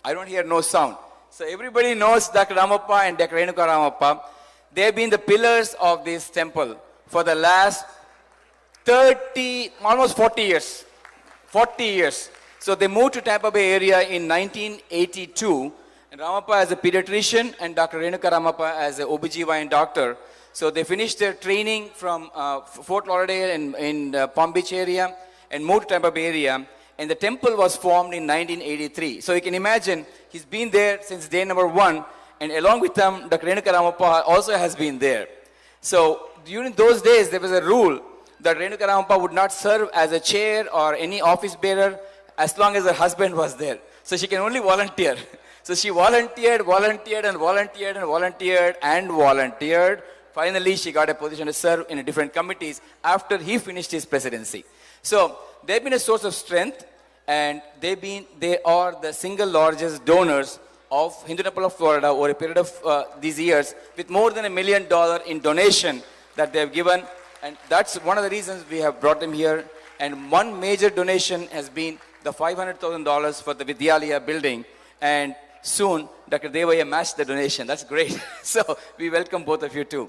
I don't hear no sound. So everybody knows Dr. Ramappa and Dr. Renuka Ramappa. They have been the pillars of this temple for the last 30, almost 40 years. 40 years. So they moved to Tampa Bay area in 1982. And Ramappa as a pediatrician and Dr. Renuka Ramappa as an OBGYN doctor. So they finished their training from Fort Lauderdale in Palm Beach area and moved to Tampa Bay area. And the temple was formed in 1983. So you can imagine, he's been there since day number one, and along with them, Dr. Renuka Ramappa also has been there. So during those days, there was a rule that Renuka Ramappa would not serve as a chair or any office bearer as long as her husband was there. So she can only volunteer. So she volunteered. Finally, she got a position to serve in different committees after he finished his presidency. So they've been a source of strength, and they are the single largest donors of Hindu Temple of Florida over a period of these years, with more than $1 million in donation that they have given. And that's one of the reasons we have brought them here. And one major donation has been the $500,000 for the Vidyalaya building. And soon, Dr. Devaya matched the donation. That's great. So we welcome both of you too.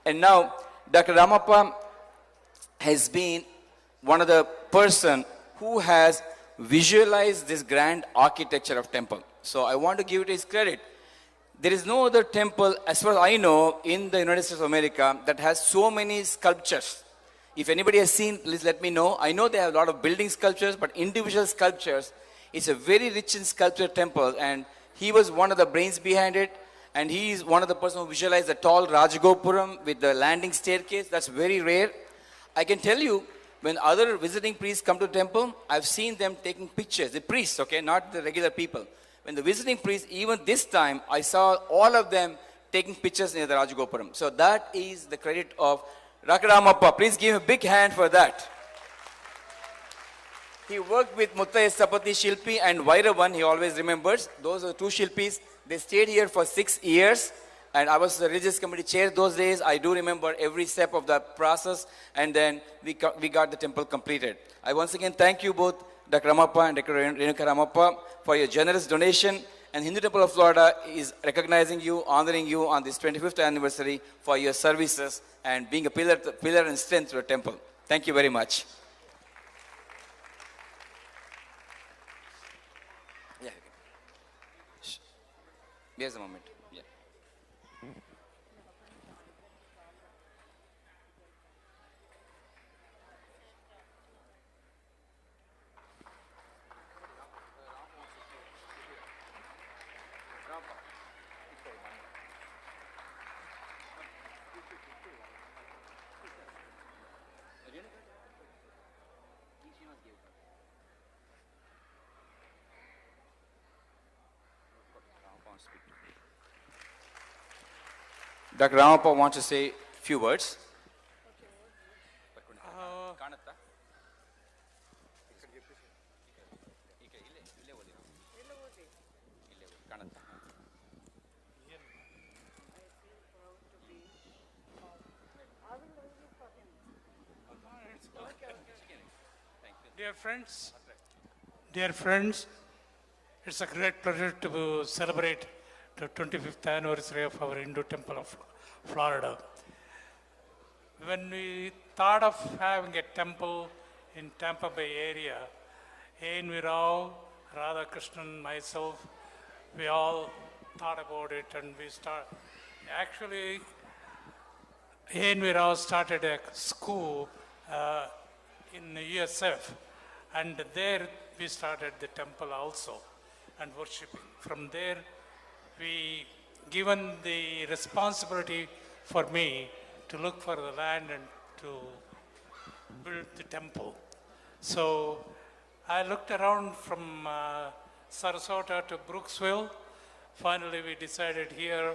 And now, Dr. Ramappa has been one of the person who has visualized this grand architecture of temple. So I want to give it his credit. There is no other temple, as far as I know, in the United States of America that has so many sculptures. If anybody has seen, please let me know. I know they have a lot of building sculptures, but individual sculptures. It's a very rich in sculpture temple, and he was one of the brains behind it. And he is one of the person who visualized the tall Rajagopuram with the landing staircase. That's very rare. I can tell you, when other visiting priests come to the temple, I've seen them taking pictures. The priests, okay, not the regular people. When the visiting priests, even this time, I saw all of them taking pictures near the Rajagopuram. So that is the credit of Dr. Ramappa. Please give him a big hand for that. He worked with Muttaya Sapati Shilpi and Vairavan, he always remembers. Those are the two Shilpis. They stayed here for 6 years. And I was the religious committee chair those days. I do remember every step of the process. And then we got the temple completed. I once again thank you both, Dr. Ramappa and Dr. Renuka Ramappa, for your generous donation. And Hindu Temple of Florida is recognizing you, honoring you on this 25th anniversary for your services and being a pillar and strength to the temple. Thank you very much. Yeah. Here's the moment. Yeah. Dr. Ramappa wants to say a few words. Dear friends, it's a great pleasure to celebrate the 25th anniversary of our Hindu Temple of Florida. When we thought of having a temple in Tampa Bay area, A.N.V. Rao, Radhakrishnan, myself, we all thought about it, and we started. Actually, A.N.V. Rao started a school in USF, and there we started the temple also and worshiping. From there, we given the responsibility for me to look for the land and to build the temple. So I looked around from Sarasota to Brooksville. Finally, we decided here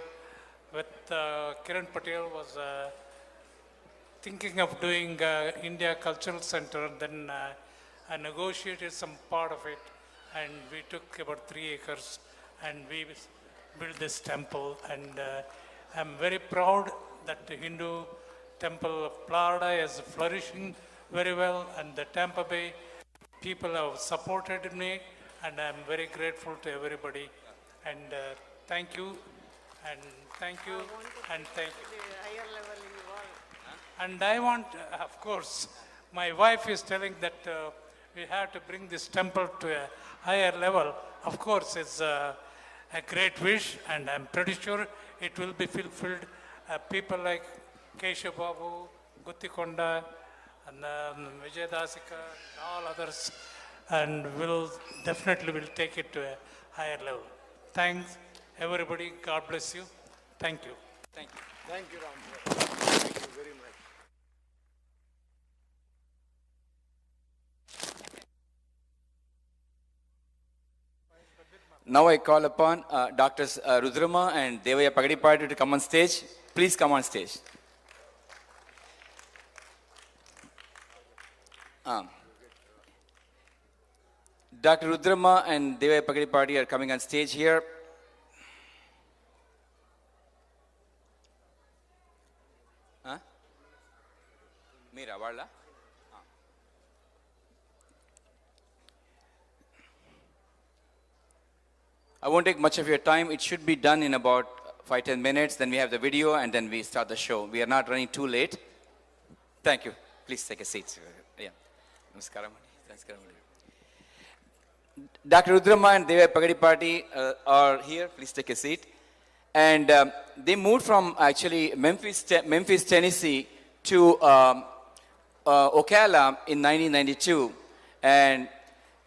with Kiran Patel was thinking of doing India Cultural Center. Then I negotiated some part of it, and we took about 3 acres, and we built this temple. And I'm very proud that the Hindu temple of Florida is flourishing very well, and the Tampa Bay people have supported me, and I'm very grateful to everybody. And thank you, and thank you, and thank you. And I want, of course, my wife is telling that we have to bring this temple to a higher level. Of course, it's a great wish, and I'm pretty sure it will be fulfilled. People like Keshav Babu, Guttikonda, and Vijay Dasika, and all others, and will definitely will take it to a higher level. Thanks, everybody. God bless you. Thank you. Thank you. Thank you, Ram. Thank you very much. Now I call upon Doctors Rudrama and Devaya Pagadipati to come on stage. Please come on stage. Dr. Rudrama and Devaya Pagadipati are coming on stage here. Meera, Varla? I won't take much of your time. It should be done in about 5-10 minutes. Then we have the video, and then we start the show. We are not running too late. Thank you. Please take a seat. Yeah. Namaskaram. Dr. Rudrama and Devaya Pagadipati are here. Please take a seat. And they moved from actually Memphis, Tennessee to Ocala in 1992. And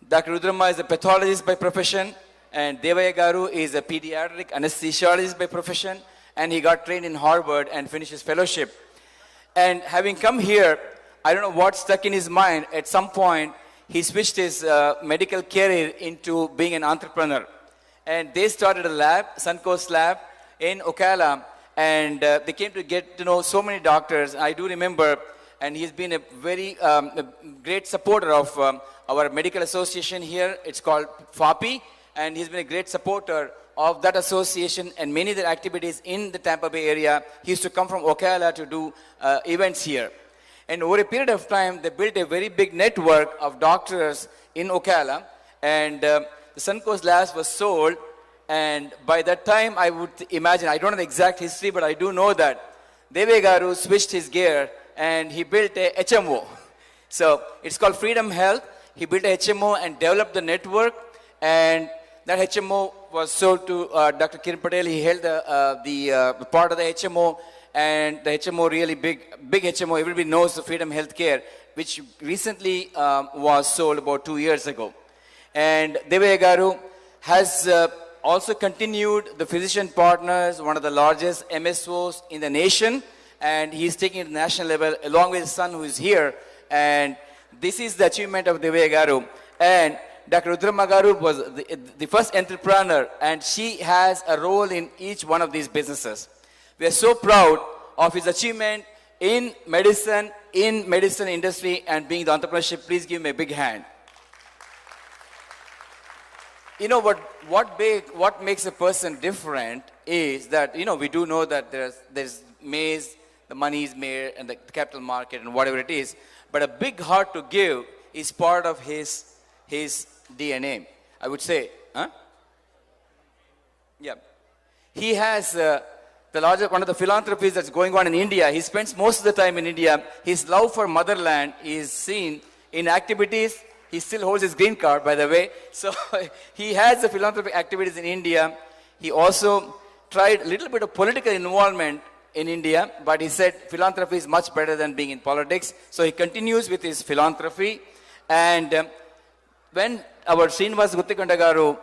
Dr. Rudrama is a pathologist by profession, and Devaya Garu is a pediatric anesthesiologist by profession, and he got trained in Harvard and finished his fellowship. And having come here, I don't know what stuck in his mind. At some point, he switched his medical career into being an entrepreneur. And they started a lab, Suncoast Lab, in Ocala, and they came to get to know so many doctors. I do remember, and he's been a very a great supporter of our medical association here. It's called FAPI, and he's been a great supporter of that association and many other activities in the Tampa Bay area. He used to come from Ocala to do events here. And over a period of time, they built a very big network of doctors in Ocala, and the Suncoast Labs was sold. And by that time, I would imagine, I don't know the exact history, but I do know that Devaya Garu switched his gear and he built a HMO. So it's called Freedom Health. He built a HMO and developed the network, and that HMO was sold to Dr. Kiran Patel. He held the part of the HMO, and the HMO really big HMO. Everybody knows the Freedom Healthcare, which recently was sold about 2 years ago. And Devaya Garu has also continued the Physician Partners, one of the largest MSOs in the nation, and he's taking it to the national level along with his son who is here. And this is the achievement of Devaya Garu. And Dr. Rudrama Garu was the first entrepreneur, and she has a role in each one of these businesses. We are so proud of his achievement in medicine industry, and being the entrepreneurship. Please give him a big hand. You know what makes a person different is that, you know, we do know that there's maize, the money is made, and the capital market and whatever it is, but a big heart to give is part of his DNA, I would say. Huh? Yeah. He has one of the philanthropies that's going on in India. He spends most of the time in India. His love for motherland is seen in activities. He still holds his green card, by the way. So he has the philanthropic activities in India. He also tried a little bit of political involvement in India, but he said philanthropy is much better than being in politics. So he continues with his philanthropy. And when our Srinivas Guttikonda garu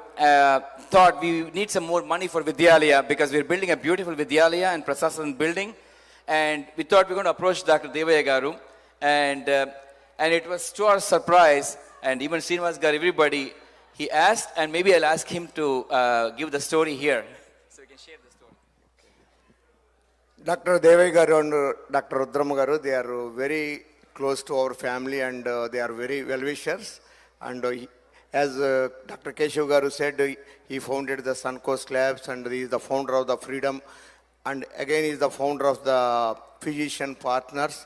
thought we need some more money for Vidyalaya because we're building a beautiful Vidyalaya and Prasasan building, and we thought we're going to approach Dr. Devaya garu, and it was to our surprise, and even Srinivas garu, everybody, he asked, and maybe I'll ask him to give the story here. So we can share the story. Dr. Devaya garu and Dr. Rudram garu, they are very close to our family, and they are very well-wishers. And as Dr. Keshav garu said, he founded the Suncoast Labs, and he is the founder of the Freedom, and again he is the founder of the Physician Partners.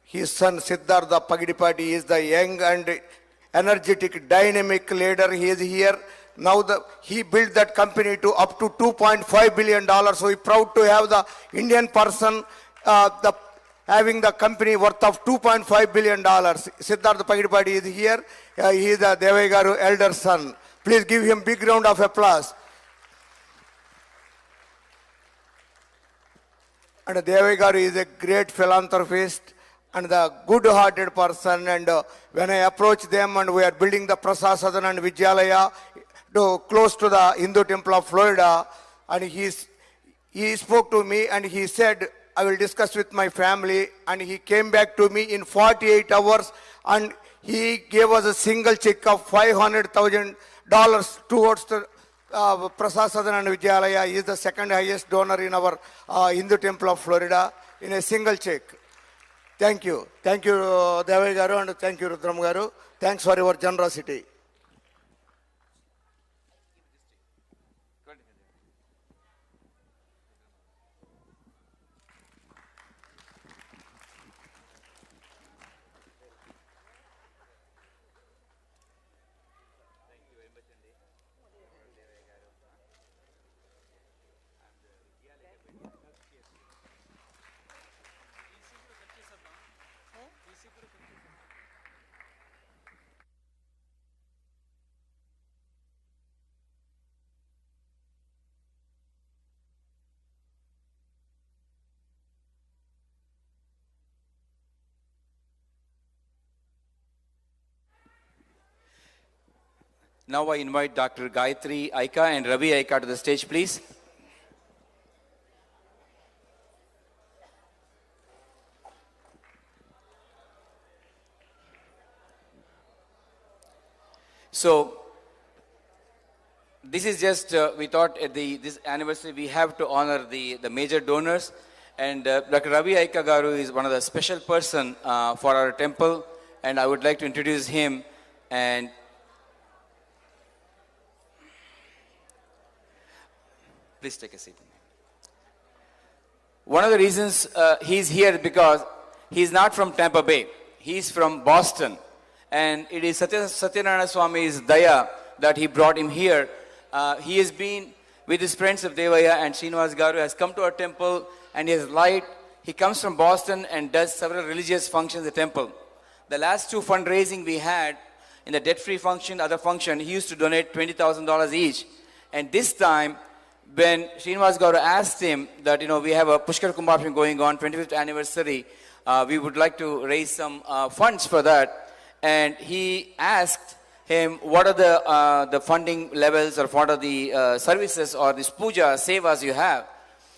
His son Siddhartha Pagidipati is the young and energetic, dynamic leader. He is here. Now he built that company to up to $2.5 billion. So we're proud to have the Indian person having the company worth of $2.5 billion. Siddhartha Pagidipati is here. He is the Devaya garu elder son. Please give him big round of applause. And Devaya garu is a great philanthropist and the good-hearted person. And when I approached them, and we are building the Prasasadan and Vidyalaya close to the Hindu Temple of Florida, and he spoke to me and he said, I will discuss with my family, and he came back to me in 48 hours, and he gave us a single check of $500,000 towards the Prasasadan and Vidyalaya. He is the second highest donor in our Hindu Temple of Florida in a single check. Thank you. Thank you, Devaya garu, and thank you, Rudram garu. Thanks for your generosity. Now I invite Dr. Gayatri Aika and Ravi Aika to the stage, please. So, this is just, we thought at this anniversary we have to honor the major donors. And Dr. Ravi Aika garu is one of the special person for our temple. And I would like to introduce him. And please take a seat. One of the reasons he's here because he's not from Tampa Bay. He's from Boston. And it is Satyanarayana Swami's daya that he brought him here. He has been with his friends of Devaya, and Srinivas garu has come to our temple, and he has light. He comes from Boston and does several religious functions at the temple. The last two fundraising we had, in the debt-free function, other function, he used to donate $20,000 each. And this time, when Srinivas garu asked him that, we have a Pushkar Kumbhabhishekam going on, 25th anniversary, we would like to raise some funds for that. And he asked him, what are the funding levels, or what are the services or this puja, sevas you have?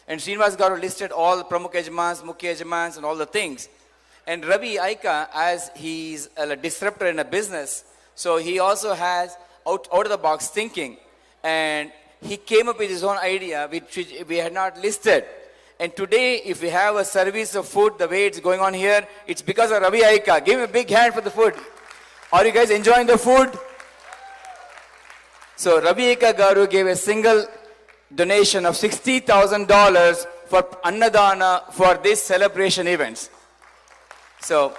And Srinivas garu listed all the Pramukh Yajamans, Mukhya Yajamans, and all the things. And Ravi Aika, as he's a disruptor in a business, so he also has out-of-the-box thinking. And he came up with his own idea, which we had not listed. And today, if we have a service of food, the way it's going on here, it's because of Ravi Aika. Give him a big hand for the food. Are you guys enjoying the food? So Ravi Aika garu gave a single donation of $60,000 for Annadana for this celebration events. So,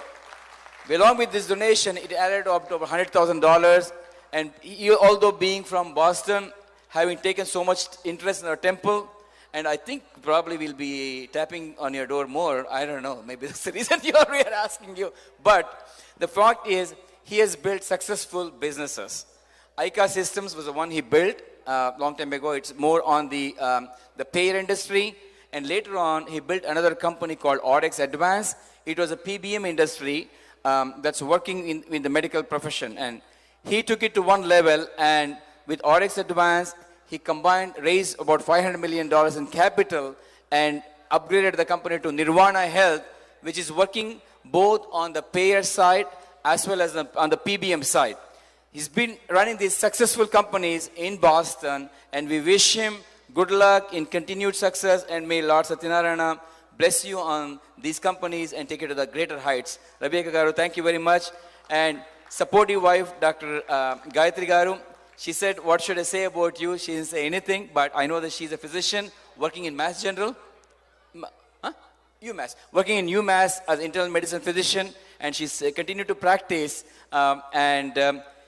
along with this donation, it added up to over $100,000. And he, although being from Boston, having taken so much interest in our temple, and I think probably we'll be tapping on your door more. I don't know, maybe that's the reason we are asking you. But the fact is, he has built successful businesses. Aika Systems was the one he built long time ago. It's more on the payer industry. And later on, he built another company called Orex Advance. It was a PBM industry that's working in the medical profession. And he took it to one level, and with Orex Advance, he raised about $500 million in capital and upgraded the company to Nirvana Health, which is working both on the payer side as well as on the PBM side. He's been running these successful companies in Boston, and we wish him good luck in continued success, and may Lord Satyanarayana bless you on these companies and take it to the greater heights. Ravi Eka Garu, thank you very much. And supportive wife, Dr. Gayatri Garu, she said, what should I say about you? She didn't say anything, but I know that she's a physician working in Mass General. UMass, working in UMass as internal medicine physician, and she's continued to practice,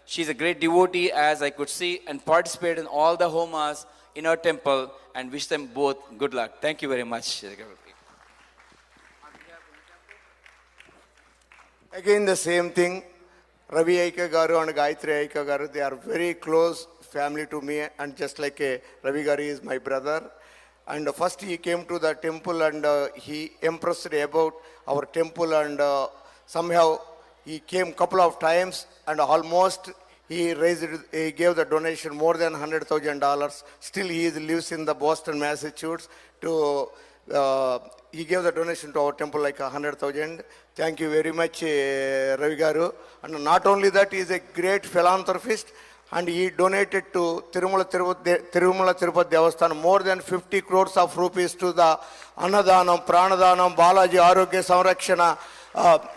she's a great devotee, as I could see, and participate in all the homas in our temple, and wish them both good luck. Thank you very much. Again, the same thing. Ravi Eka Garu and Gayatri Eka Garu, they are very close family to me, and just like Ravi Garu is my brother. And first he came to the temple, and he impressed about our temple, and somehow he came couple of times, and almost he gave the donation more than $100,000. Still he lives in the Boston, Massachusetts. He gave the donation to our temple like 100,000. Thank you very much, Ravi Garu. And not only that, he is a great philanthropist, and he donated to Tirumala Tirupati Devasthanam more than 50 crores of rupees to the Annadanam, Pranadanam, Balaji Arogya Samrakshana,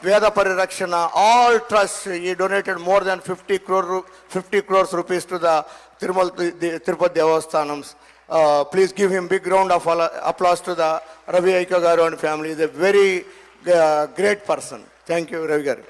Veda Parirakshana, all trusts. He donated more than 50 crores rupees to the Tirumala Tirupati Devasthanams. Please give him big round of applause to the Ravi Eka Garu and family. He is a very great person. Thank you, Ravi Garu.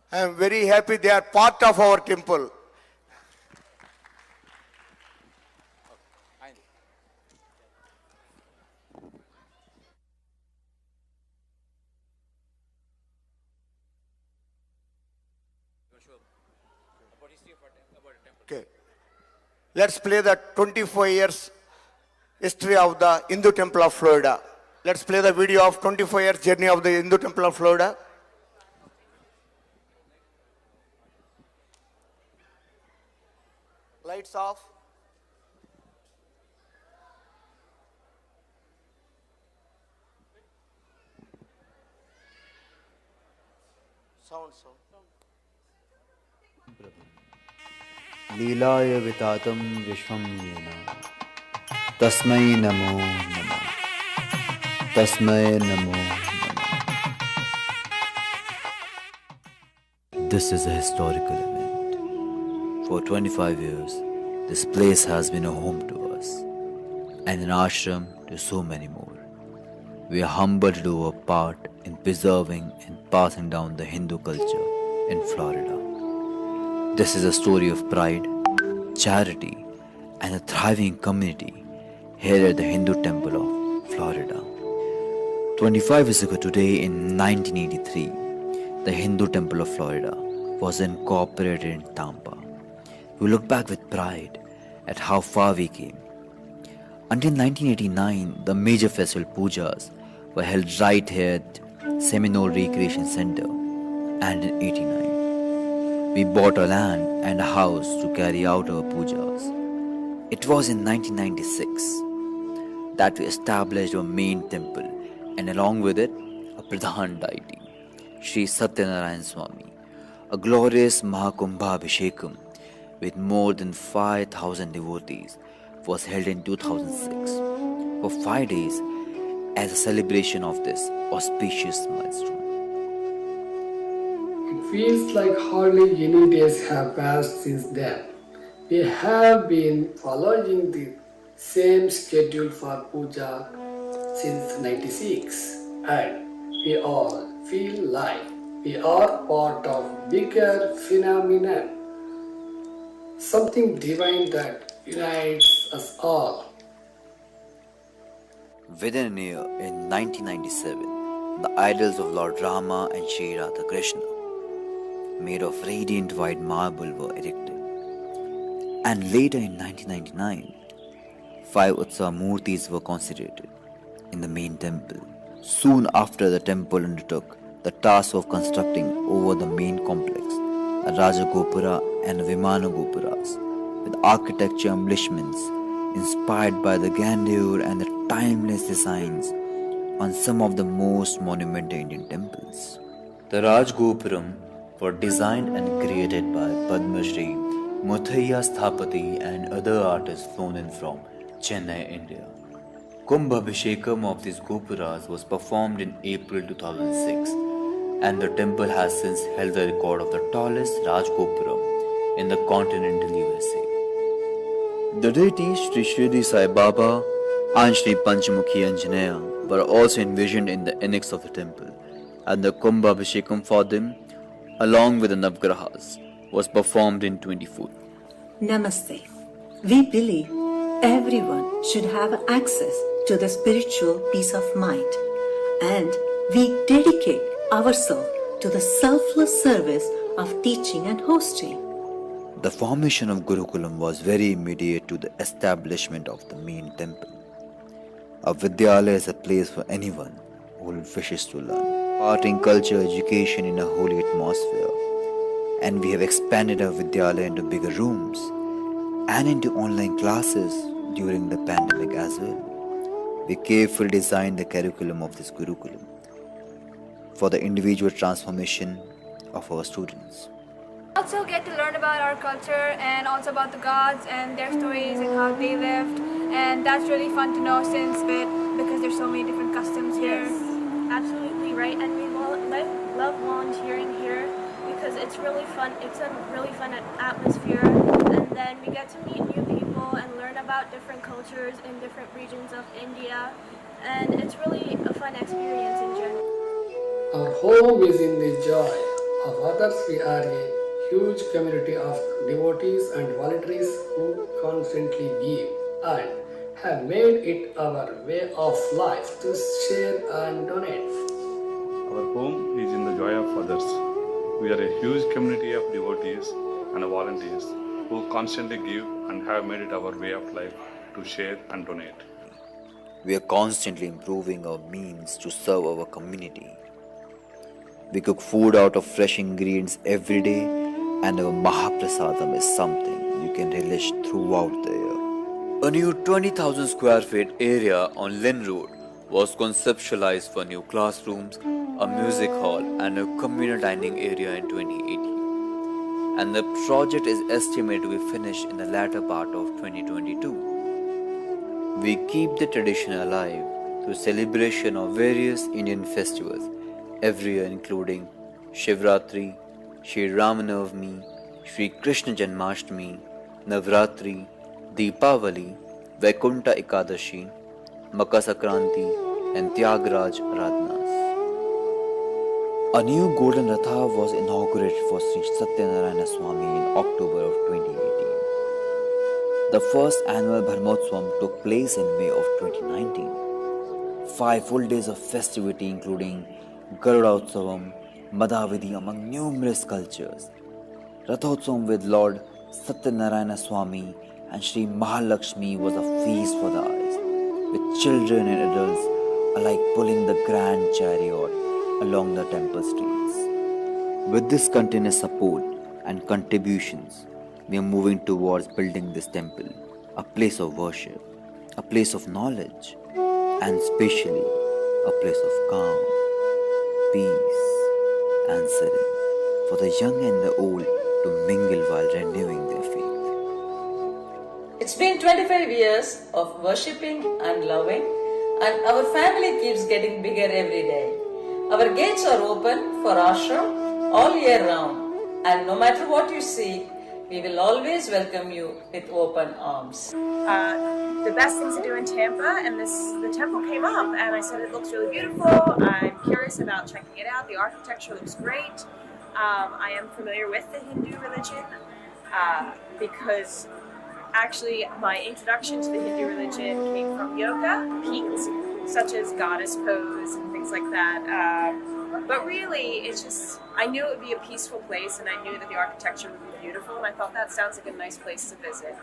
I am very happy they are part of our temple. Okay. Let's play the 24 years history of the Hindu Temple of Florida. Let's play the video of 24 years journey of the Hindu Temple of Florida. Lights off. Sound. लीलाय वितातं विश्वं येन तस्मै नमो नमः तस्मै नमो नमः. This is a historical event. For 25 years, this place has been a home to us and an ashram to so many more. We are humbled to do our part in preserving and passing down the Hindu culture in Florida. This is a story of pride, charity, and a thriving community here at the Hindu Temple of Florida. 25 years ago today, in 1983, the Hindu Temple of Florida was incorporated in Tampa. We look back with pride at how far we came. Until 1989, the major festival pujas were held right here at Seminole Recreation Center, and in 89, we bought a land and a house to carry out our pujas. It was in 1996 that we established our main temple, and along with it, a Pradhan deity, Sri Satyanarayana Swami, a glorious Mahakumbhabhishekam with more than 5,000 devotees was held in 2006 for 5 days as a celebration of this auspicious milestone. It feels like hardly any days have passed since then. We have been following the same schedule for puja since 96, and we all feel like we are part of bigger phenomenon, something divine that unites us all. Within a year, in 1997, the idols of Lord Rama and Sri Radha Krishna, made of radiant white marble, were erected. And later in 1999, 5 Utsav Murtis were consecrated in the main temple. Soon after, the temple undertook the task of constructing over the main complex a Raja Gopura and Vimana Gopuras with architecture embellishments inspired by the grandeur and the timeless designs on some of the most monumental Indian temples. The Raj Gopuram were designed and created by Padma Shri Muthaiya Sthapati and other artists flown in from Chennai, India. Kumbh Abhishekam of these Gopuras was performed in April 2006, and the temple has since held the record of the tallest Raj Gopuram in the continental USA. The deities Sri Shirdi Sai Baba and Sri Panchamukhi Anjaneya were also envisioned in the annex of the temple, and the Kumbh Abhishekam for them, along with the Navgrahas, was performed in 2014. Namaste. We believe everyone should have access to the spiritual peace of mind, and we dedicate ourselves to the selfless service of teaching and hosting. The formation of Gurukulam was very immediate to the establishment of the main temple. A Vidyalaya is a place for anyone who wishes to learn, imparting culture, education in a holy atmosphere. And we have expanded our Vidyalaya into bigger rooms and into online classes during the pandemic as well. We carefully designed the curriculum of this Gurukulam for the individual transformation of our students. Also get to learn about our culture and also about the gods and their stories and how they lived, and that's really fun to know because there's so many different customs here. Absolutely right, and we love volunteering here because it's really fun. It's a really fun atmosphere, and then we get to meet new people and learn about different cultures in different regions of India, and it's really a fun experience in general. Our home is in the joy of others. We are a huge community of devotees and volunteers who constantly give and have made it our way of life to share and donate. Our home is in the joy of others. We are a huge community of devotees and volunteers who constantly give and have made it our way of life to share and donate. We are constantly improving our means to serve our community. We cook food out of fresh ingredients every day, and our Mahaprasadam is something you can relish throughout the year. A new 20,000 square feet area on Lynn Road was conceptualized for new classrooms, a music hall, and a communal dining area in 2018. And the project is estimated to be finished in the latter part of 2022. We keep the tradition alive through celebration of various Indian festivals every year, including Shivratri, Shri Ramanavami, Shri Krishna Janmashtami, Navratri, Deepavali, Vaikunta Ekadashi, Makar Sankranti, and Tyagraj Aradhanas. A new Golden Ratha was inaugurated for Sri Satyanarayana Swami in October of 2018. The first annual Bharmotsvam took place in May of 2019. 5 full days of festivity including Garuda Utsavam, Madhavidi among numerous cultures, Rathotsavam with Lord Satyanarayana Swami and Sri Mahalakshmi was a feast for the eyes, with children and adults alike pulling the grand chariot along the temple streets. With this continuous support and contributions, we are moving towards building this temple, a place of worship, a place of knowledge, and especially a place of calm, peace, and serene for the young and the old to mingle while renewing their faith. It's been 25 years of worshipping and loving, and our family keeps getting bigger every day. Our gates are open for ashram all year round, and no matter what you seek, We will always welcome you with open arms. The best things to do in Tampa, and the temple came up, and I said it looks really beautiful. I'm curious about checking it out. The architecture looks great. I am familiar with the Hindu religion because actually my introduction to the Hindu religion came from yoga, peaks, such as goddess pose and things like that. But really, it's just, I knew it would be a peaceful place, and I knew that the architecture would be beautiful, and I thought that sounds like a nice place to visit.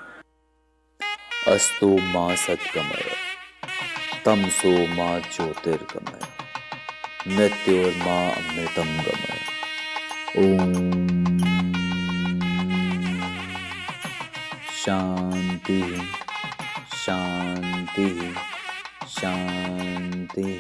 अस्तु मा सत्कमय तमसो मा ज्योतिर्गमय मृत्योर्मा अमृतं गमय ओम शांति शांति शांति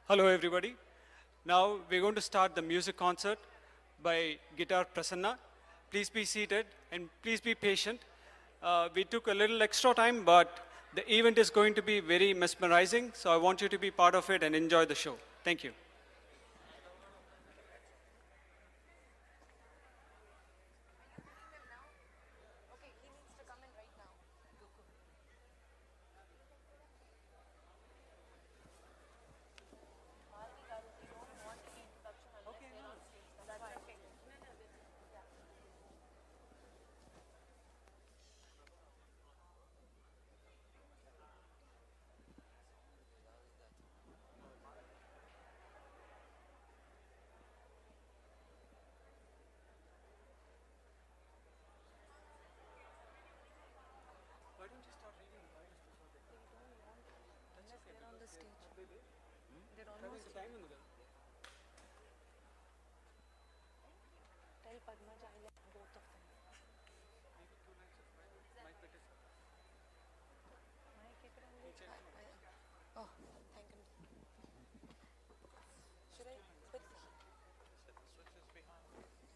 Hello everybody. Now we're going to start the music concert by Guitar Prasanna. Please be seated and please be patient. We took a little extra time, but the event is going to be very mesmerizing, so I want you to be part of it and enjoy the show. Thank you.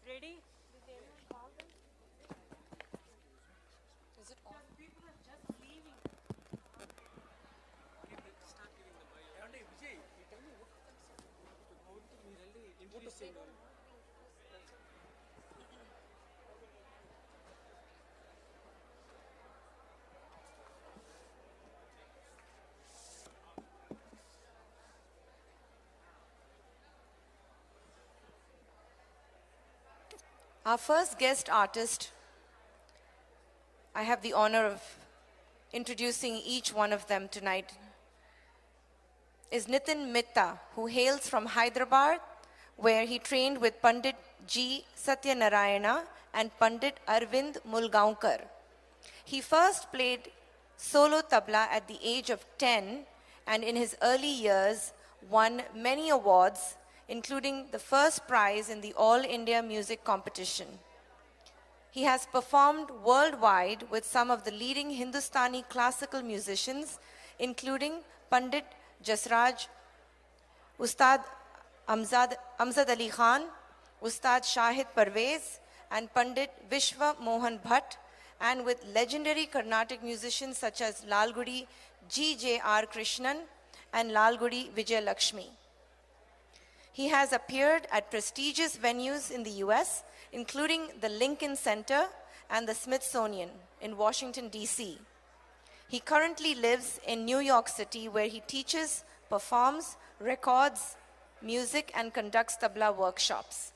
Ready? Is it on? People are just leaving. Start giving the mic. Vijay, you tell me what introducing. Our first guest artist, I have the honor of introducing each one of them tonight, is Nitin Mitta, who hails from Hyderabad, where he trained with Pandit G. Satyanarayana and Pandit Arvind Mulgaonkar. He first played solo tabla at the age of 10, and in his early years won many awards, including the first prize in the All India Music Competition. He has performed worldwide with some of the leading Hindustani classical musicians, including Pandit Jasraj, Ustad Amzad Ali Khan, Ustad Shahid Parvez, and Pandit Vishwa Mohan Bhatt, and with legendary Carnatic musicians such as Lalgudi G.J.R. Krishnan and Lalgudi Vijay Lakshmi. He has appeared at prestigious venues in the US, including the Lincoln Center and the Smithsonian in Washington, D.C. He currently lives in New York City, where he teaches, performs, records music, and conducts tabla workshops.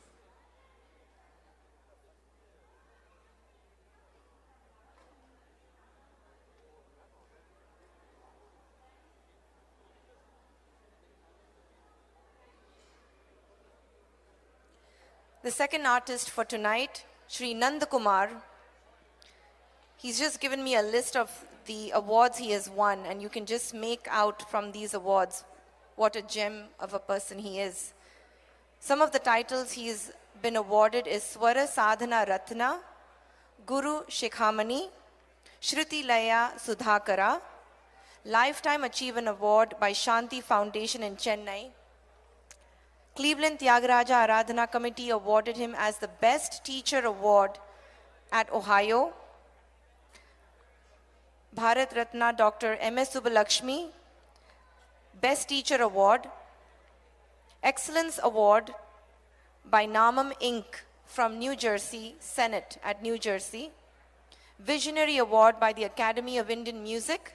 The second artist for tonight, Shri Nand Kumar. He's just given me a list of the awards he has won, and you can just make out from these awards what a gem of a person he is. Some of the titles he's been awarded is Swara Sadhana Ratna, Guru Shikhamani, Shruti Laya Sudhakara, Lifetime Achievement Award by Shanti Foundation in Chennai. Cleveland Tyagaraja Aradhana Committee awarded him as the Best Teacher Award at Ohio. Bharat Ratna Dr. M.S. Subbalakshmi, Best Teacher Award. Excellence Award by Namam Inc. from New Jersey, Senate at New Jersey. Visionary Award by the Academy of Indian Music.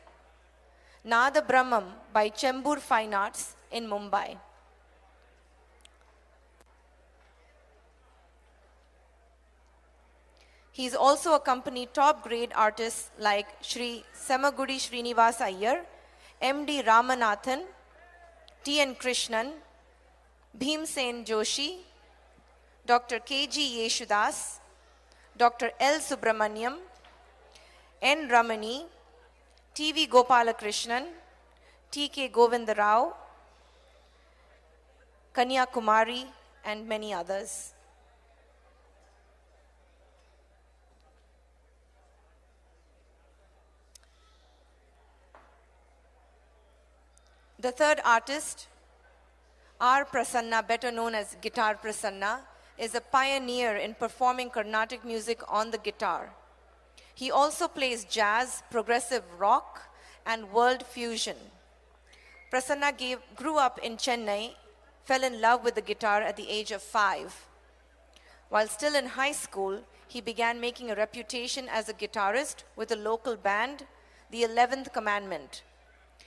Nada Brahmam by Chembur Fine Arts in Mumbai. He's also accompanied top grade artists like Sri Semagudi Srinivas Iyer, M.D. Ramanathan, T.N. Krishnan, Bhimsen Joshi, Dr. K.G. Yeshudas, Dr. L. Subramaniam, N. Ramani, T.V. Gopalakrishnan, T.K. Govindarao, Kanya Kumari, and many others. The third artist, R. Prasanna, better known as Guitar Prasanna, is a pioneer in performing Carnatic music on the guitar. He also plays jazz, progressive rock, and world fusion. Prasanna grew up in Chennai, fell in love with the guitar at the age of 5. While still in high school, he began making a reputation as a guitarist with a local band, the 11th Commandment.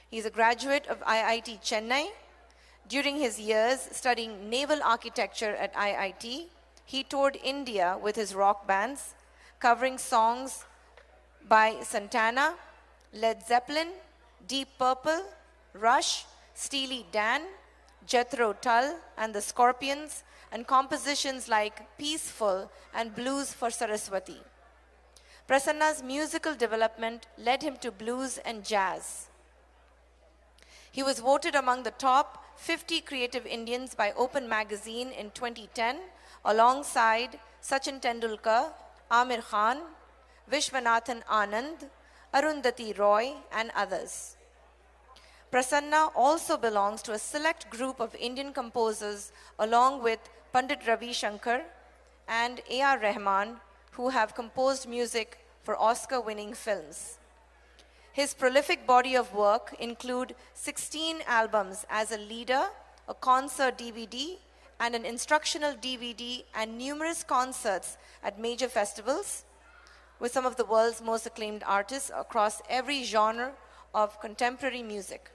He is a graduate of IIT Chennai. During his years studying naval architecture at IIT, he toured India with his rock bands, covering songs by Santana, Led Zeppelin, Deep Purple, Rush, Steely Dan, Jethro Tull, and the Scorpions, and compositions like Peaceful and Blues for Saraswati. Prasanna's musical development led him to blues and jazz. He was voted among the top 50 creative Indians by Open Magazine in 2010, alongside Sachin Tendulkar, Amir Khan, Vishwanathan Anand, Arundhati Roy, and others. Prasanna also belongs to a select group of Indian composers along with Pandit Ravi Shankar and A.R. Rahman, who have composed music for Oscar-winning films. His prolific body of work include 16 albums as a leader, a concert DVD, and an instructional DVD, and numerous concerts at major festivals with some of the world's most acclaimed artists across every genre of contemporary music.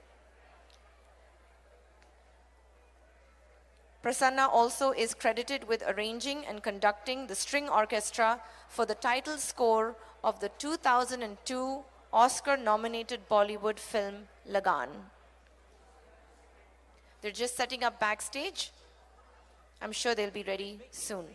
Prasanna also is credited with arranging and conducting the string orchestra for the title score of the 2002 Oscar-nominated Bollywood film Lagan. They're just setting up backstage. I'm sure they'll be ready soon.